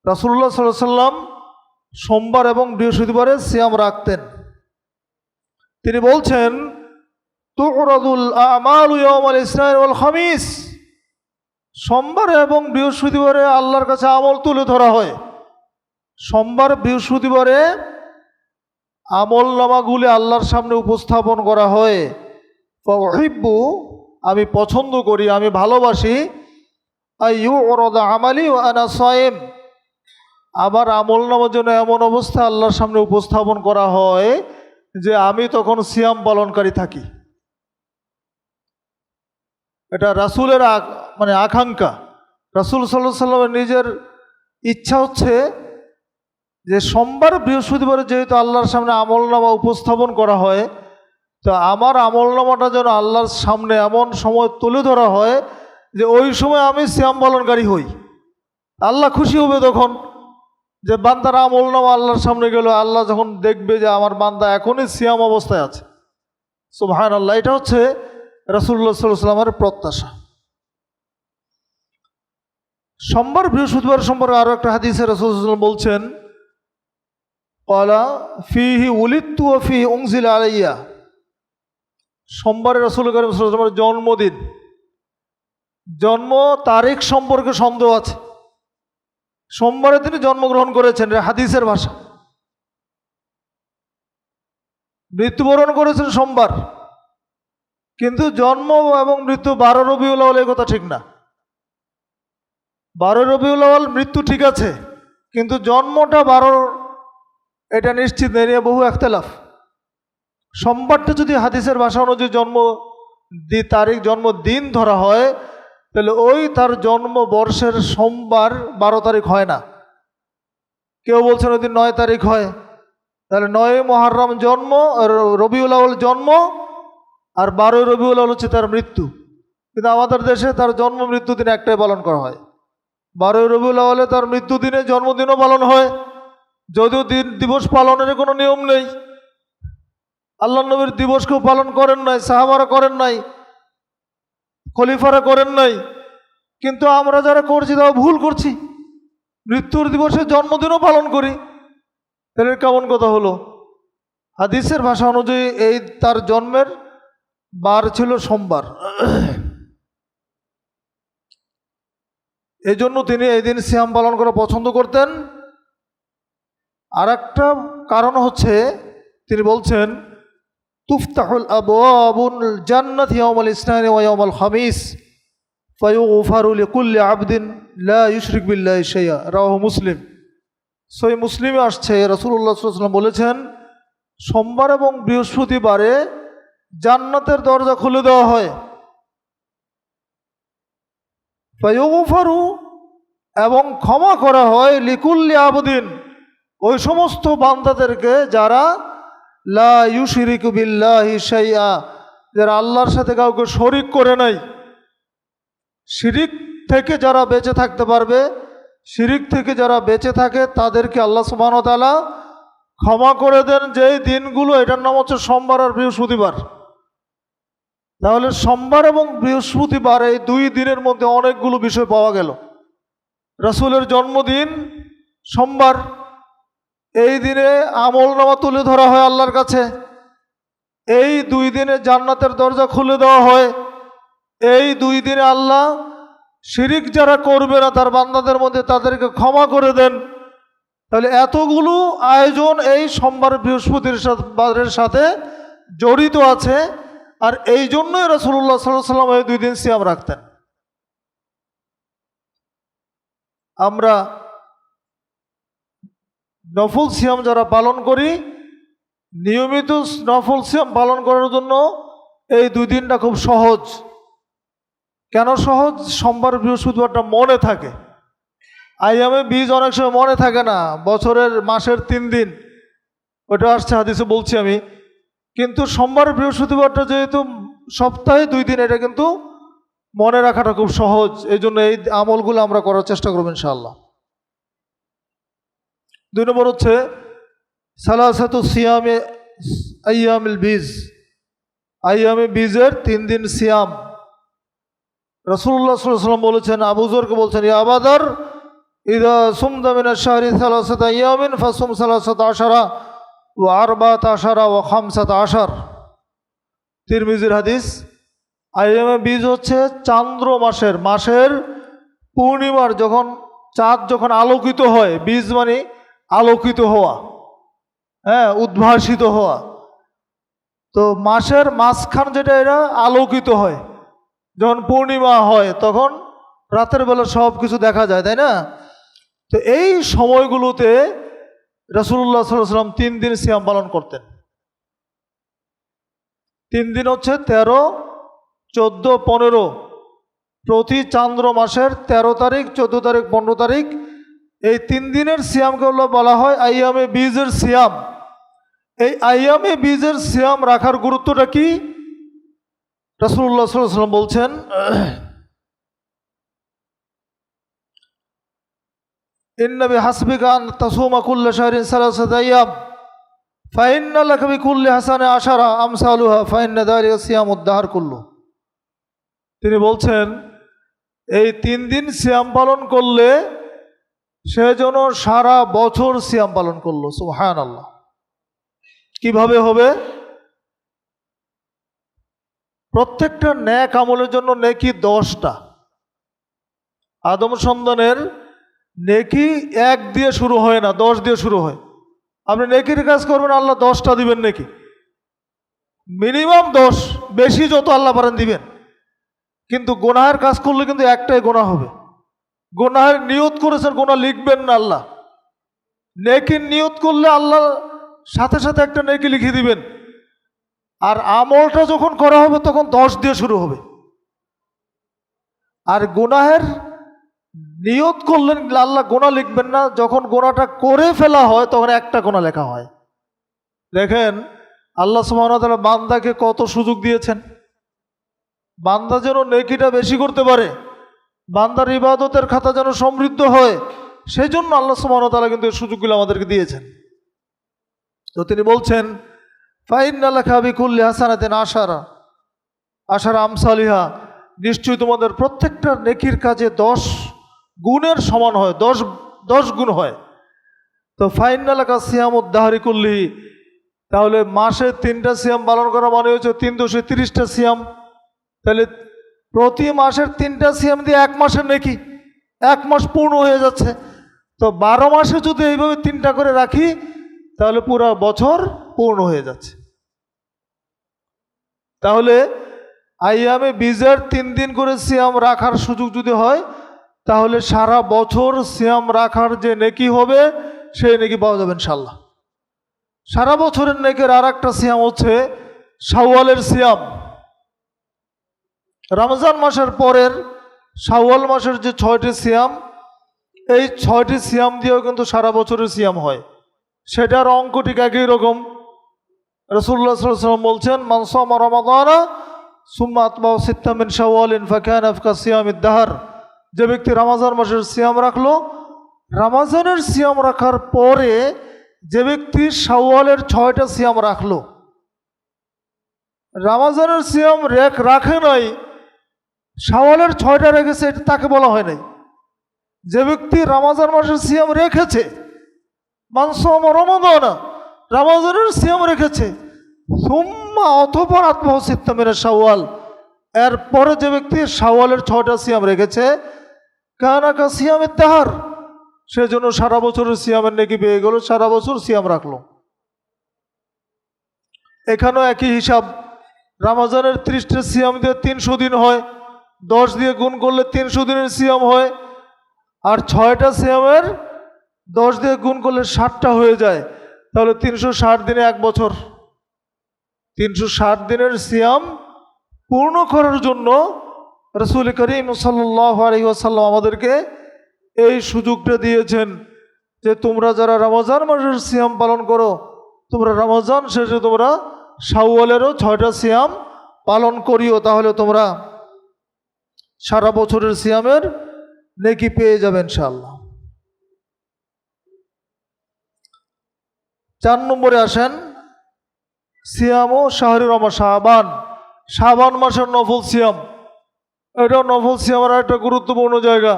রাসূলুল্লাহ সাল্লাল্লাহু আলাইহি ওয়াসাল্লাম সোমবার এবং বৃহস্পতিবারে সিয়াম রাখতেন। তিনি বলছেন, তুরাদুল আমালু ইয়াউমাল ইসনাইন ওয়াল খামিস, সোমবার এবং বৃহস্পতিবারে আল্লাহর কাছে আমল তুলে ধরা হয়। সোমবার বৃহস্পতিবারে আমল নামাগুলি আল্লাহর সামনে উপস্থাপন করা হয়। ফাউহিব্বু, আমি পছন্দ করি, আমি ভালোবাসি, আইয়ুরাদা আমালি ওয়া আনা সায়েম, আমার আমল নামার জন্য এমন অবস্থা আল্লাহর সামনে উপস্থাপন করা হয় যে আমি তখন সিয়াম পালনকারী থাকি। এটা রাসূলের মানে আকাঙ্ক্ষা। রাসূল সাল্লাল্লাহু আলাইহি ওয়াসাল্লামের নিজের ইচ্ছা হচ্ছে যে সোমবার বৃহস্পতিবারে যেহেতু আল্লাহর সামনে আমলনামা উপস্থাপন করা হয়, তো আমার আমলনামাটা যেন আল্লাহর সামনে এমন সময় তুলে ধরা হয় যে ওই সময় আমি সিয়াম পালনকারী হই। আল্লাহ খুশি হবে তখন যে বান্দার আমলনামা আল্লাহর সামনে গেল, আল্লাহ যখন দেখবে যে আমার বান্দা এখনই সিয়াম অবস্থায় আছে। সুবহানাল্লাহ। এটা হচ্ছে রাসূলুল্লাহ সাল্লাল্লাহু আলাইহি ওয়াসাল্লামের প্রত্যাশা। সোমবার বৃহস্পতিবার সম্পর্কে আরও একটা হাদিসে রাসূল সাল্লাল্লাহু আলাইহি ওয়াসাল্লাম বলছেন, ক্বালা ফীহি উলিদতু ওয়া ফীহি উনজিলা আলাইয়া, সোমবারে রাসূল কারীম সাল্লাল্লাহু আলাইহি ওয়াসাল্লামের জন্মদিন। জন্ম তারিখ সম্পর্কে সন্দেহ আছে। সোমবারে তিনি জন্মগ্রহণ করেছেন, হাদিসের ভাষা। মৃত্যুবরণ করেছেন সোমবার, কিন্তু জন্ম এবং মৃত্যু 12 রবিউল আউয়াল, এই কথা ঠিক না। 12 রবিউল আউয়াল মৃত্যু ঠিক আছে, কিন্তু জন্মটা 12, এটা নিশ্চিত নেই, নিয়ে বহু ইখতিলাফ। সোমবারটা যদি হাদিসের ভাষা অনুযায়ী তারিখ জন্মদিন ধরা হয়, তাহলে ওই তার জন্মবর্ষের সোমবার 12 তারিখ হয় না। কেউ বলছেন ওই দিন 9 তারিখ হয়, তাহলে 9 মুহররম জন্ম, রবিউল আউয়াল জন্ম, আর 12 রবিউল আউয়াল হচ্ছে তার মৃত্যু। কিন্তু আমাদের দেশে তার জন্ম মৃত্যু দিন একটাই পালন করা হয়। 12 রবিউল আউয়ালে তার মৃত্যু দিনে জন্মদিনও পালন হয়, যদিও দিবস পালনের কোনো নিয়ম নেই। আল্লাহ নবীর দিবস কেউ পালন করেন নাই, সাহাবারা করেন নাই, খলিফারা করেন নাই, কিন্তু আমরা যারা করছি তাও ভুল করছি। মৃত্যুর দিবসে জন্মদিনও পালন করি, তাহলে কেমন কথা হলো? হাদিসের ভাষা অনুযায়ী এই তার জন্মের বার ছিল সোমবার। এই জন্য তিনি এই দিন সিয়াম পালন করা পছন্দ করতেন। আর একটা কারণ হচ্ছে, তিনি বলছেন, তুফতাহুল আবওয়াবুল জান্নাতি ইয়াউমাল ইসনাইনি ওয়া ইয়াউমাল খামিস ফায়ুগফারু লিকুল্লি আবদিন লা ইউশরিক বিল্লাহি শাইআ, রাওয়াহু মুসলিম। সহিহ মুসলিমে আসছে, রাসূলুল্লাহ সাল্লাল্লাহু আলাইহি ওয়াসাল্লাম বলেছেন, সোমবার এবং বৃহস্পতিবারে জান্নাতের দরজা খুলে দেওয়া হয়। ফায়ুগফারু, এবং ক্ষমা করা হয়, লিকুল্লি আবদিন, ওই সমস্ত বান্দাদেরকে যারা লা ইউশরিকু বিল্লাহি শাইআ, যারা আল্লাহর সাথে কাউকে শরিক করে নাই, শিরিক থেকে যারা বেঁচে থাকতে পারবে, শিরিক থেকে যারা বেঁচে থাকে তাদেরকে আল্লাহ সুবহানাহু ওয়া তাআলা ক্ষমা করে দেন যেই দিনগুলো, এটার নাম হচ্ছে সোমবার আর বৃহস্পতিবার। তাহলে সোমবার এবং বৃহস্পতিবার এই দুই দিনের মধ্যে অনেকগুলো বিষয় পাওয়া গেল। রাসূলের জন্মদিন সোমবার, এই দিনে আমলনামা তুলে ধরা হয় আল্লাহর কাছে। এই দুই দিনে জান্নাতের দরজা খুলে দেওয়া হয়। এই দুই দিনে আল্লাহ শিরিক যারা করবে না তার বান্দাদের মধ্যে তাদেরকে ক্ষমা করে দেন। তাহলে এতগুলো আয়োজন এই সোমবার বৃহস্পতিবারের সাথে জড়িত আছে। আর এই জন্যই রাসূলুল্লাহ সাল্লাল্লাহু আলাইহি ওয়াসাল্লাম এই দুই দিন সিয়াম রাখতেন। আমরা নফল সিয়াম যারা পালন করি, নিয়মিত নফল সিয়াম পালন করার জন্য এই দুই দিনটা খুব সহজ। কেন সহজ? সোমবার বৃহস্পতিবারটা মনে থাকে। আইয়ামে বীজ অনেক সময় মনে থাকে না, বছরের মাসের 3 দিন, ওটা আসছে হাদিসে বলছি আমি। কিন্তু সোমবার বৃহস্পতিবারটা যেহেতু সপ্তাহে 2 দিন, এটা কিন্তু মনে রাখাটা খুব সহজ। এই জন্য এই আমলগুলো আমরা করার চেষ্টা করব ইনশাআল্লাহ। 2 নম্বর হচ্ছে সালাসাতু সিয়ামে আইয়ামিল বীজ, আইয়ামে বীজের 3 দিন সিয়াম। রাসূলুল্লাহ সাল্লাল্লাহু আলাইহি ওয়াসাল্লাম বলেছেন, আবু যরকে বলছেন, ইয়া আবাদার ইদা সুমতা মিনাশ শাহরি সালাসাতা আইয়ামিন ফাসুম সালাসাতা আশারা ওয়া আরবাআতা আশারা ওয়া খামসাতা আশার। তিরমিজির হাদিস। আইয়ামে বীজ হচ্ছে চান্দ্র মাসের পূর্ণিমার যখন চাঁদ যখন আলোকিত হয়, বীজ মানে আলোকিত হওয়া, হ্যাঁ, উদ্ভাসিত হওয়া। তো মাসের মাঝখান যেটা এটা আলোকিত হয়, যখন পূর্ণিমা হয় তখন রাতের বেলা সব কিছু দেখা যায়, তাই না? তো এই সময়গুলোতে রাসূলুল্লাহ সাল্লাল্লাহু আলাইহি ওয়াসাল্লাম 3 দিন সিয়াম পালন করতেন। 3 দিন হচ্ছে 13, 14, 15। প্রতি চান্দ্র মাসের 13 তারিখ, 14 তারিখ, 15 তারিখ, এই 3 দিনের সিয়ামকে বলা হয় আইয়ামে বীজের সিয়াম। এই আইয়ামে বীজের সিয়াম রাখার গুরুত্বটা কি? রাসূলুল্লাহ সাল্লাল্লাহু আলাইহি ওয়াসাল্লাম বলছেন, ইন্না বিহাসবিকা আন তাসুমা কুল্লা শাহরিন সালাসাতা আইয়াম ফাইন্না লাকা বিকুল্লি হাসানে আশারা আমসালুহা ফাইন্না যালিকা সিয়ামুদ দাহর কুল্লু। তিনি বলছেন, এই 3 দিন সিয়াম পালন করলে সে যেন সারা বছর সিয়াম পালন করলো। সুবহানাল্লাহ। কিভাবে হবে? প্রত্যেকটা নেক আমলের জন্য নেকি 10টা। আদম সন্তানের নেকি 1 দিয়ে শুরু হয় না, 10 দিয়ে শুরু হয়। আপনি নেকির কাজ করবেন, আল্লাহ 10টা দিবেন নাকি, মিনিমাম 10, বেশি যত আল্লাহ পারেন দিবেন। কিন্তু গুনাহের কাজ করলে কিন্তু একটাই গুনাহ হবে। গুনাহের নিয়ত করেছেন, গুনাহ লিখবেন না আল্লাহ। নেকির নিয়ত করলে আল্লাহ সাথে সাথে একটা নেকি লিখে দিবেন। আর আমলটা যখন করা হবে তখন 10 দিয়ে শুরু হবে। আর গুনাহের নিয়ত করলেন আল্লাহ গুনাহ লিখবেন না, যখন গুনাহটা করে ফেলা হয় তখন একটা গুনাহ লেখা হয়। দেখেন আল্লাহ সুবহানাহু ওয়া তাআলা বান্দাকে কত সুযোগ দিয়েছেন, বান্দা যেন নেকিটা বেশি করতে পারে, বান্দার ইবাদতের খাতা যেন সমৃদ্ধ হয়, সেই জন্য আল্লাহ সুবহানাহু ওয়া তাআলা কিন্তু এই সুযোগগুলো আমাদেরকে দিয়েছেন। তো তিনি বলছেন, ফাইন্না লাকা বিকুল্লি হাসানাতিন আশারা আমসালিহা, নিশ্চয়ই তোমাদের প্রত্যেকটা নেকির কাজে 10 গুণের সমান হয়, 10 গুণ হয়। তো ফাইন্না লাকা সিয়ামুদ দাহরি কুল্লি, তাহলে মাসে 3টা সিয়াম পালন করা মানে হচ্ছে 330টা সিয়াম। তাহলে প্রতি মাসের 3টা সিয়াম দিয়ে 1 মাসের নেকি, 1 মাস পূর্ণ হয়ে যাচ্ছে। তো 12 মাসে যদি এইভাবে 3টা করে রাখি তাহলে পুরো বছর পূর্ণ হয়ে যাচ্ছে। তাহলে আইয়ামে বীজের 3 দিন করে সিয়াম রাখার সুযোগ যদি হয় তাহলে সারা বছর সিয়াম রাখার যে নেকি হবে সেই নেকি পাওয়া যাবে ইনশাআল্লাহ। সারা বছরের নেকির আর একটা সিয়াম হচ্ছে শাওয়ালের সিয়াম। রমজান মাসের পরের শাওয়াল মাসের যে 6টি সিয়াম, এই 6টি সিয়াম দিয়েও কিন্তু সারা বছরের সিয়াম হয়। সেটার অঙ্ক ঠিক একই রকম। রাসূলুল্লাহ সাল্লাল্লাহু আলাইহি ওয়াসাল্লাম বলছেন, মান সামা রমাদানা সুম্মা আতবাউ সিত্তাম মিন শাওয়ালিন ফাকানা কাসিয়ামিদ দাহর। যে ব্যক্তি রমজান মাসের সিয়াম রাখলো, রমজানের সিয়াম রাখার পরে যে ব্যক্তি শাওয়ালের 6টা সিয়াম রাখলো, রমজানের সিয়াম রাখে নাই, শাওয়ালের 6টা রেখেছে, এটা তাকে বলা হয় নাই। যে ব্যক্তি রমজান মাসের সিয়াম রেখেছে, মান সামা রমাদানা, রমজানের সিয়াম রেখেছে, সুম্মা অতঃপর আতবাউ সিত্তাম মিন শাওয়াল, এরপরে যে ব্যক্তি শাওয়ালের 6টা সিয়াম রেখেছে, কানা কাসিয়ামিদ দাহর, সেজন্য সারা বছরের সিয়ামের নেকি পেয়ে গেল, সারা বছর সিয়াম রাখলো। এখানেও একই হিসাব। রমজানের 30টা সিয়াম দিয়ে 300 দিন হয়, 10 দিয়ে গুণ করলে 300 দিনের সিয়াম হয়, আর 6টা সিয়ামের 10 দিয়ে গুণ করলে 60টা হয়ে যায়, তাহলে 360 দিনে 1 বছর। 360 দিনের সিয়াম পূর্ণ করার জন্য রাসূল করিম সাল্লাল্লাহু আলাইহি ওয়াসাল্লাম আমাদেরকে এই সুযোগটা দিয়েছেন যে তোমরা যারা রমজান মাসের সিয়াম পালন করো, তোমরা রমজান শেষে তোমরা শাওয়ালেরও 6টা সিয়াম পালন করিও, তাহলে তোমরা সারা বছরের সিয়ামের নেকি পেয়ে যাবে ইনশাআল্লাহ। 4 নম্বরে আসেন, সিয়াম ও শাহরি শাবান, শাবান মাসের নফল সিয়াম। এটা নফল সিয়ামের একটা গুরুত্বপূর্ণ জায়গা।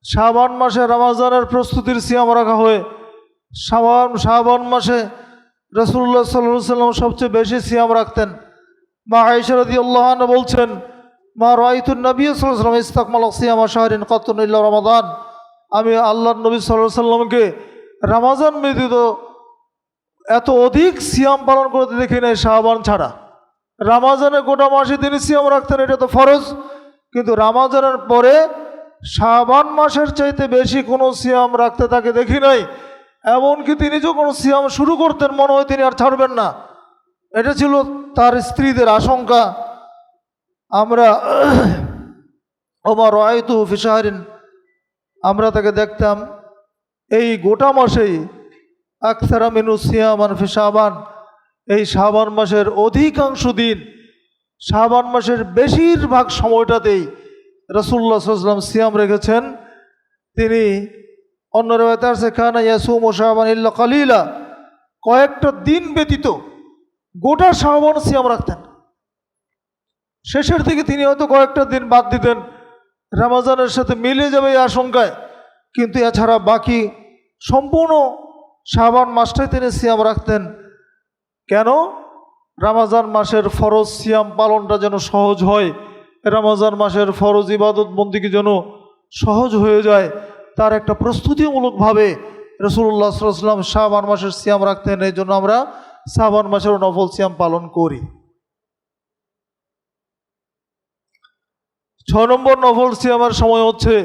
শাবান মাসে রমজানের প্রস্তুতির সিয়াম রাখা হয়। শাবান মাসে রাসূলুল্লাহ সাল্লাল্লাহু আলাইহি ওয়াসাল্লাম সবচেয়ে বেশি সিয়াম রাখতেন। মা আয়েশা রাদিয়াল্লাহু আনহা বলছেন, মা রাআইতুন নবী সাল্লাল্লাহু আলাইহি ওয়াসাল্লাম ইসতাকমালা সিয়ামা শাহরিন কাত্তুন ইল্লা রমাদান, আমি আল্লাহর নবী সাল্লাল্লাহু আলাইহি ওয়াসাল্লামকে রমজান ব্যতীত এত অধিক সিয়াম পালন করতে দেখি নাই শাবান ছাড়া। রমজানে গোটা মাসে তিনি সিয়াম রাখতেন, এটা তো ফরজ, কিন্তু রমজানের পরে শাবান মাসের চাইতে বেশি কোনো সিয়াম রাখতে তাকে দেখি নাই। এমনকি তিনি যখন সিয়াম শুরু করতেন মনে হয় তিনি আর ছাড়বেন না। এটা ছিল তার স্ত্রীদের আশঙ্কা। আমরা ওমর রাআইতু ফি শাহরিন, আমরা তাকে দেখতাম এই গোটা মাসেই আকসারা মিনু সিয়ামান ফি শাবান, এই শাবান মাসের অধিকাংশ দিন, শাবান মাসের বেশিরভাগ সময়টাতেই রাসূলুল্লাহ সাল্লাল্লাহু আলাইহি ওয়াসাল্লাম সিয়াম রেখেছেন। তিনি অন্য রাওয়ায়াতে আছে কানা ইয়াসুমু শাবান ইল্লা কালিলা, কয়েকটা দিন ব্যতীত গোটা শাবান সিয়াম রাখতেন। শেষের দিকে তিনি হয়তো কয়েকটা দিন বাদ দিতেন, রমজানের সাথে মিলে যাবে এই আশঙ্কায়, কিন্তু এছাড়া বাকি সম্পূর্ণ শাবান মাসটাই তিনি সিয়াম রাখতেন। কেন? রমজান মাসের ফরজ সিয়াম পালনটা যেন সহজ হয়, রমজান মাসের ফরজ ইবাদত বন্দিকে যেন সহজ হয়ে যায়, তার একটা প্রস্তুতিমূলকভাবে রাসূলুল্লাহ সাল্লাল্লাহু আলাইহি ওয়াসাল্লাম শাবান মাসের সিয়াম রাখতেন। এই জন্য আমরা শাবান মাসের নফল সিয়াম পালন করি। 6 নম্বর নফল সিয়ামের সময় হচ্ছে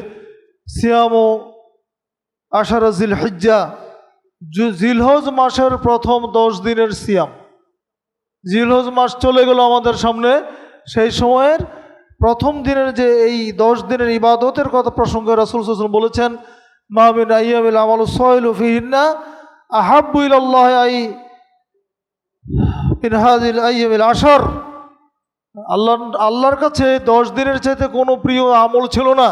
সিয়াম ও আশারা জিলহিজ্জা, জিলহজ মাসের প্রথম 10 দিনের সিয়াম। জিলহজ মাস চলে গেল আমাদের সামনে, সেই সময়ের প্রথম দিনের যে এই 10 দিনের ইবাদতের কথা প্রসঙ্গে রাসূল সাল্লাল্লাহু আলাইহি ওয়াসাল্লাম বলেছেন, মা মিন আইয়ামিল আমালু সাইলু ফিহিন্না আহাব্বু ইলাল্লাহি মিন হাযিল আইয়ামিল আশর। আল্লাহর কাছে 10 দিনের চাইতে কোনো প্রিয় আমল ছিল না।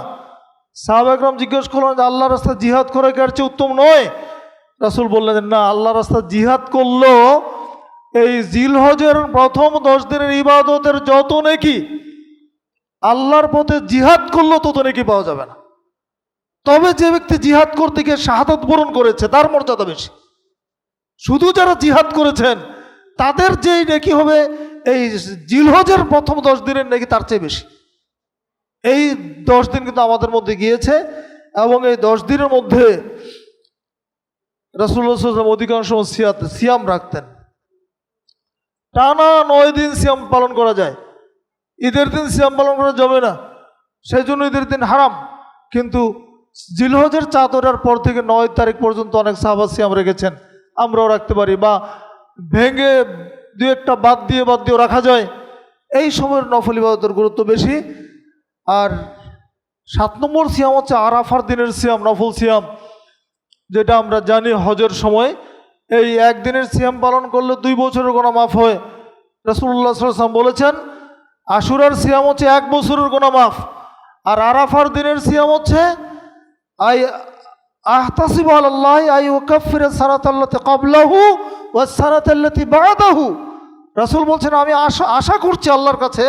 সাহাবা একরাম জিজ্ঞেস করলেন যে আল্লাহর রাস্তায় জিহাদ করা কি আর চেয়ে উত্তম নয়? রাসূল বললেন না, আল্লাহর রাস্তায় জিহাদ করলো এই জিলহজের প্রথম 10 দিনের ইবাদতের যত নেকি আল্লাহর পথে জিহাদ করলো তত নেকি পাওয়া যাবে না। তবে যে ব্যক্তি জিহাদ করতে গিয়ে শাহাদাত বরণ করেছে তার মর্যাদা বেশি। শুধু যারা জিহাদ করেছেন তাদের যেই নেকি হবে এই জিলহজের প্রথম 10 দিনের নেকি তার চেয়ে বেশি। এই 10 দিন কিন্তু আমাদের মধ্যে গিয়েছে, এবং এই 10 দিনের মধ্যে রাসূলুল্লাহ সাল্লাল্লাহু আলাইহি ওয়াসাল্লাম অধিকাংশ সিয়াম রাখতেন। টানা 9 দিন সিয়াম পালন করা যায়, ঈদের দিন সিয়াম পালন করা যাবে না, সেই জন্য ঈদের দিন হারাম। কিন্তু জিলহজের চাঁদের পর থেকে 9 তারিখ পর্যন্ত অনেক সাহাবা সিয়াম রেখেছেন, আমরাও রাখতে পারি, বা ভেঙে 2-1টা বাদ দিয়ে রাখা যায়। এই সময়ের নফল ইবাদতের গুরুত্ব বেশি। আর 7 নম্বর সিয়াম হচ্ছে আরাফার দিনের সিয়াম, নফল সিয়াম, যেটা আমরা জানি হজের সময় এই একদিনের সিয়াম পালন করলে 2 বছরের গোনা মাফ হয়। রাসূলুল্লাহ সাল্লাল্লাহু আলাইহি ওয়াসাল্লাম বলেছেন আশুরার সিয়াম হচ্ছে 1 বছরের গোনা মাফ, আর আরাফার দিনের সিয়াম হচ্ছে আই আহতাসিবু আলাল্লাহি আই ইউকাফফিরা সানাতাল্লাতি ক্বাবলাহু ওয়াস সানাতাল্লাতি বা'দাহু। রাসূল বলছেন আমি আশা করছি আল্লাহর কাছে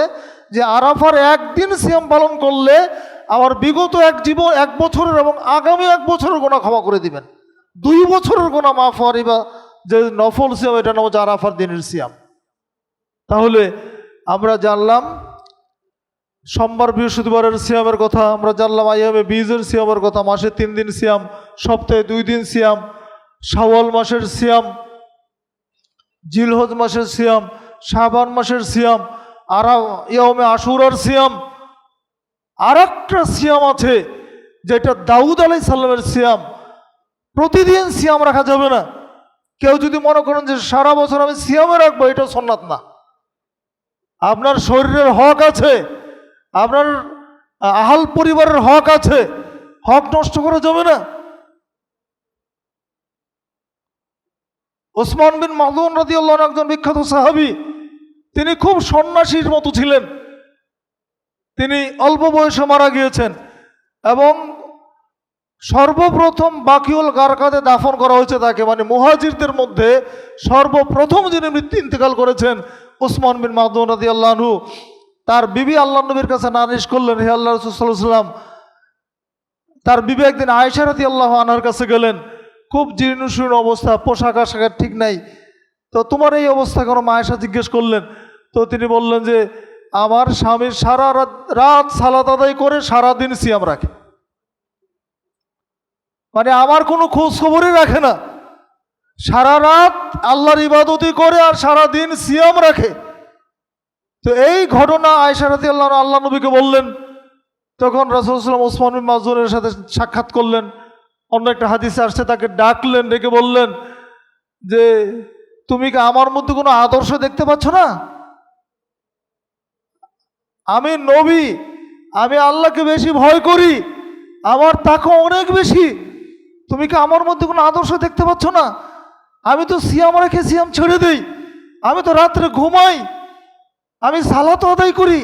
যে আরাফার একদিন সিয়াম পালন করলে আমার বিগত 1 বছরের এবং আগামী 1 বছরের গোনা ক্ষমা করে দিবেন। 2 বছরের গোনা মাফ হওয়ার বা যে নফল সিয়াম, এটা নাম হচ্ছে আরাফার দিনের সিয়াম। তাহলে আমরা জানলাম সোমবার বৃহস্পতিবারের সিয়ামের কথা, আমরা জানলাম আইয়ামে বীজের সিয়ামের কথা, মাসে 3 দিন সিয়াম, সপ্তাহে 2 দিন সিয়াম, শাওয়াল মাসের সিয়াম, জিলহজ মাসের সিয়াম, শাবান মাসের সিয়াম, আর ইয়ামে আশুরার সিয়াম। আর একটা সিয়াম আছে যেটা দাউদ আলাইহিস সালামের সিয়াম। প্রতিদিন সিয়াম রাখা যাবে না। কেউ যদি মনে করেন যে সারা বছর আমি সিয়ামে রাখবো, এটা সুন্নাত না। আপনার শরীরের হক আছে, আপনার আহাল পরিবারের হক আছে, হক নষ্ট করা যাবে না। ওসমান বিন মাযউন রাদিয়াল্লাহু আনহু একজন বিখ্যাত সাহাবী, তিনি খুব সন্ন্যাসীর মতো ছিলেন। তিনি অল্প বয়সে মারা গিয়েছেন এবং সর্বপ্রথম বাকিউল গারকাতে দাফন করা হয়েছে তাকে, মানে মুহাজিরদের মধ্যে সর্বপ্রথম যিনি মৃত্যু ইন্তেকাল করেছেন ওসমান বিন মাযউন রাদিয়াল্লাহু আনহু। তার বিবি আল্লাহ নবীর কাছে নালিশ করলেন, হে আল্লাহ রাসূল সাল্লাল্লাহু আলাইহি ওয়াসাল্লাম। তার বিবি একদিন আয়েশা রাদিয়াল্লাহু আনহার কাছে গেলেন, খুব জীর্ণশীর্ণ অবস্থা, পোশাক আশাকের ঠিক নাই। তো তোমার এই অবস্থা কেন? মা আয়েশা জিজ্ঞেস করলেন। তো তিনি বললেন যে আমার স্বামীর সারা রাত সালাত আদায় করে সারাদিন সিয়াম রাখে, মানে আমার কোনো খোঁজ খবরই রাখে না, সারা রাত আল্লাহর ইবাদতি করে আর সারাদিন সিয়াম রাখে। তো এই ঘটনা আয়েশা রাদিয়াল্লাহু আনহা আল্লাহ নবীকে বললেন। তখন রাসূল সাল্লাল্লাহু আলাইহি ওয়াসাল্লাম ওসমান বিন মাযউনের সাথে সাক্ষাৎ করলেন। অন্য একটা হাদিসে আসছে তাকে ডাকলেন, ডেকে বললেন যে তুমি কি আমার মধ্যে কোনো আদর্শ দেখতে পাচ্ছ না? আমি নবী, আমি আল্লাহকে বেশি ভয় করি, আমার তাকওয়া অনেক বেশি, তুমি কি আমার মধ্যে কোনো আদর্শ দেখতে পাচ্ছ না? আমি তো সিয়াম রেখে সিয়াম ছেড়ে দিই, আমি তো রাত্রে ঘুমাই, আমি সালাত আদায় করি।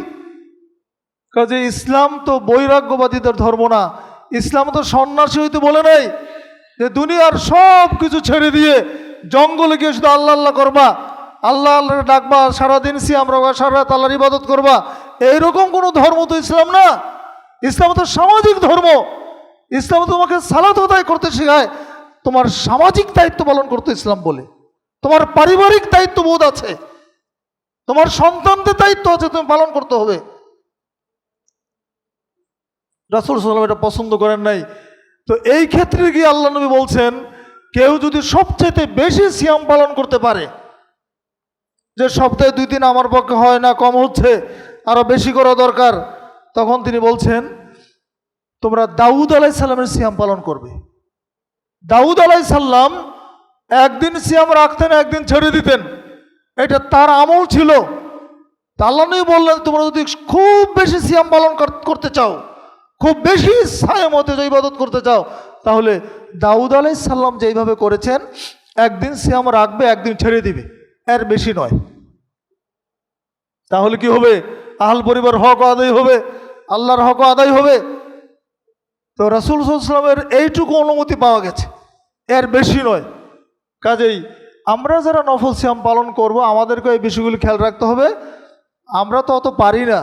কাজে ইসলাম তো বৈরাগ্যবাদীদের ধর্ম না। ইসলাম তো সন্ন্যাসী হইতে বলে নাই যে দুনিয়ার সব কিছু ছেড়ে দিয়ে জঙ্গলে গিয়ে শুধু আল্লাহ আল্লাহ করবা, আল্লাহ আল্লাহ ডাকবা, সারাদিন সিয়াম রাখবা, সারা রাত আল্লাহর ইবাদত করবা। এইরকম কোনো ধর্ম তো ইসলাম না। ইসলাম তো সামাজিক ধর্ম। ইসলাম তোমাকে সালাত আদায় করতে শেখায়, তোমার সামাজিক দায়িত্ব পালন করতে ইসলাম বলে। তোমার পারিবারিক দায়িত্ববোধ আছে, তোমার সন্তানদের দায়িত্ব আছে, তুমি পালন করতে হবে। রাসূল সাল্লাল্লাহু আলাইহি ওয়াসাল্লাম এটা পছন্দ করেন নাই। তো এই ক্ষেত্রে গিয়ে আল্লাহ নবী বলছেন কেউ যদি সবচেয়ে বেশি সিয়াম পালন করতে পারে, যে সপ্তাহে 2 দিন আমার পক্ষে হয় না, কম হচ্ছে, আরো বেশি করা দরকার, তখন তিনি বলছেন তোমরা দাউদ আলাইহিস সালামের সিয়াম পালন করবে। দাউদ আলাইহিস সালাম একদিন সিয়াম রাখতেন, একদিন ছেড়ে দিতেন, এটা তার আমল ছিল। তা আল্লাহ নবী বললেন তোমরা যদি খুব বেশি সিয়াম পালন করতে চাও, খুব বেশি সায়েম হতে চাও, ইবাদত করতে চাও, তাহলে দাউদ আলাইহিস সালাম যেইভাবে করেছেন একদিন সিয়াম রাখবে, একদিন ছেড়ে দিবে, এর বেশি নয়। তাহলে কি হবে? আহল পরিবার হক আদায় হবে, আল্লাহর হক আদায় হবে। তো রাসূল সাল্লাল্লাহু আলাইহি ওয়াসাল্লামের এইটুকু অনুমতি পাওয়া গেছে, এর বেশি নয়। কাজেই আমরা যারা নফল সিয়াম পালন করব আমাদেরকে এই বিষয়গুলি খেয়াল রাখতে হবে। আমরা তো অত পারি না,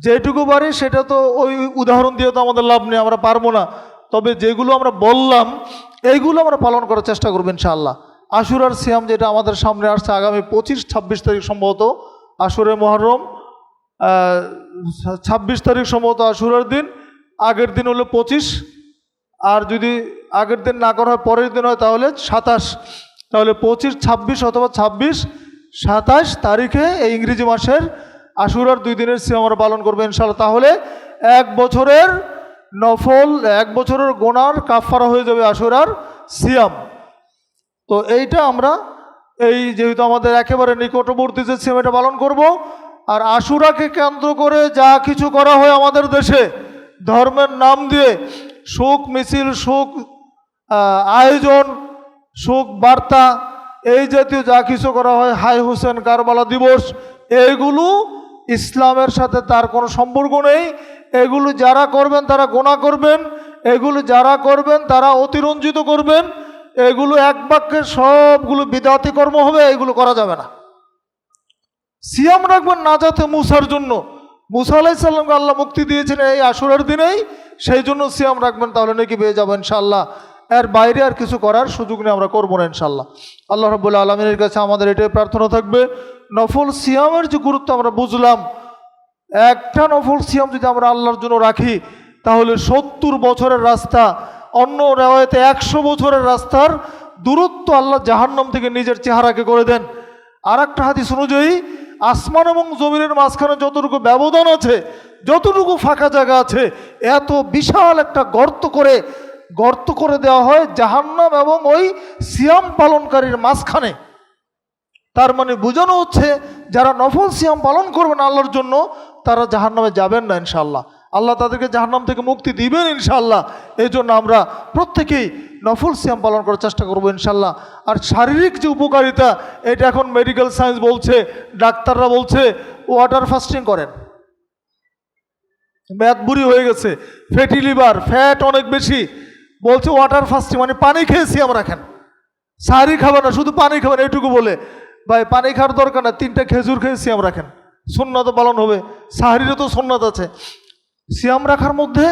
যেটুকু পারি সেটা তো ওই উদাহরণ দিয়ে তো আমাদের লাভ নেই, আমরা পারবো না। তবে যেগুলো আমরা বললাম এইগুলো আমরা পালন করার চেষ্টা করবো ইনশাআল্লাহ। আশুরার সিয়াম যেটা আমাদের সামনে আসছে আগামী 25-26 তারিখ সম্ভবত আশুরে মুহররম, 26 তারিখ সম্ভবত আশুরার দিন, আগের দিন হলো 25, আর যদি আগের দিন না করা হয় পরের দিন হয় তাহলে 27। তাহলে 25, 26 অথবা 26, 27 তারিখে এই ইংরেজি মাসের আশুরার 2 দিনের সিয়াম আমরা পালন করবো ইনশাআল্লাহ। তাহলে 1 বছরের নফল, 1 বছরের গোনার কাফারা হয়ে যাবে আশুরার সিয়াম। তো এইটা আমরা এই যেহেতু আমাদের একেবারে নিকটবর্তী যে সিয়াম এটা পালন করব। আর আশুরাকে কেন্দ্র করে যা কিছু করা হয় আমাদের দেশে ধর্মের নাম দিয়ে, শোক মিছিল, শোক আয়োজন, শোক বার্তা, এই জাতীয় যা কিছু করা হয়, হাই হুসেন কারবালা দিবস, এইগুলো ইসলামের সাথে তার কোনো সম্পর্ক নেই। এগুলো যারা করবেন তারা গোনা করবেন, এগুলো যারা করবেন তারা অতিরঞ্জিত করবেন। এগুলো এক বাক্যে সবগুলো বিদআতি কর্ম হবে, এগুলো করা যাবে না। সিয়াম রাখবেন নাজাতে মুসার জন্য। মুসা আলাইহিস সালামকে আল্লাহ মুক্তি দিয়েছেন এই আশুরার দিনেই, সেই জন্য সিয়াম রাখবেন, তাহলে নাকি পেয়ে যাবেন ইনশাআল্লাহ। এর বাইরে আর কিছু করার সুযোগ নেই, আমরা করবো না ইনশাআল্লাহ। আল্লাহ রাব্বুল আলামিনের কাছে আমাদের এটাই প্রার্থনা থাকবে, নফল সিয়ামের যে গুরুত্ব আমরা বুঝলাম, একটা নফল সিয়াম যদি আমরা আল্লাহর জন্য রাখি তাহলে 70 বছরের রাস্তা, অন্য রেওয়ায়েতে 100 বছরের রাস্তার দূরত্ব আল্লাহ জাহান্নাম থেকে নিজের চেহারাকে করে দেন। আর একটা হাদিস অনুযায়ী আসমান এবং জমিনের মাঝখানে যতটুকু ব্যবধান আছে, যতটুকু ফাঁকা জায়গা আছে, এত বিশাল একটা গর্ত করে দেওয়া হয় জাহান্নাম এবং ওই সিয়াম পালনকারীর মাঝখানে। তার মানে বোঝানো হচ্ছে যারা নফল সিয়াম পালন করবেন আল্লাহর জন্য, তারা জাহান্নামে যাবেন না ইনশাআল্লাহ। আল্লাহ তাদেরকে জাহান্নাম থেকে মুক্তি দিবেন ইনশাআল্লাহ। এই জন্য আমরা প্রত্যেকেই নফল সিয়াম পালন করার চেষ্টা করবো ইনশাআল্লাহ। আর শারীরিক যে উপকারিতা, এটা এখন মেডিকেল সায়েন্স বলছে, ডাক্তাররা বলছে ওয়াটার ফাস্টিং করেন। মেদ বুড়ি হয়ে গেছে, ফ্যাটি লিভার, ফ্যাট অনেক বেশি, বলছে ওয়াটার ফাস্টিং মানে পানি খেয়ে সিয়াম রাখেন, সাহারি খাবেন না, শুধু পানি খাবেন, এইটুকু বলে। ভাই পানি খাওয়ার দরকার না, 3টা খেজুর খেয়ে সিয়াম রাখেন, সুন্নাত পালন হবে। সাহারিরও তো সুন্নাত আছে। সিয়াম রাখার মধ্যে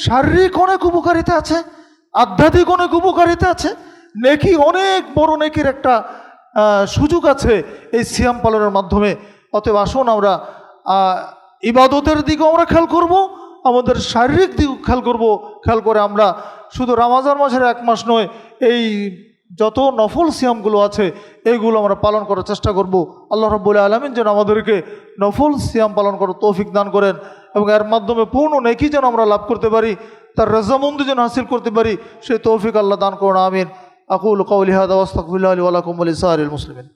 শারীরিক অনেক উপকারিতা আছে, আধ্যাত্মিক অনেক উপকারিতা আছে, নেকি, অনেক বড় নেকির একটা সুযোগ আছে এই সিয়াম পালনের মাধ্যমে। অতএব আসুন আমরা ইবাদতের দিকেও আমরা খেয়াল করব, আমাদের শারীরিক দিকেও খেয়াল করব। খেয়াল করে আমরা শুধু রমজান মাসের 1 মাস নয়, এই যত নফল সিয়ামগুলো আছে এইগুলো আমরা পালন করার চেষ্টা করব। আল্লাহ রাব্বুল আলামিন যেন আমাদেরকে নফল সিয়াম পালন করার তৌফিক দান করেন এবং এর মাধ্যমে পূর্ণ নেকি যেন আমরা লাভ করতে পারি, তার রাজামন্দি যেন হাসিল করতে পারি, সেই তৌফিক আল্লাহ দান করুন। আমিন। আকুলু কাওলি হাযা ওয়া আস্তাগফিরুল্লাহ লি ওয়া লাকুম ওয়া লিসাইরিল মুসলিমিন।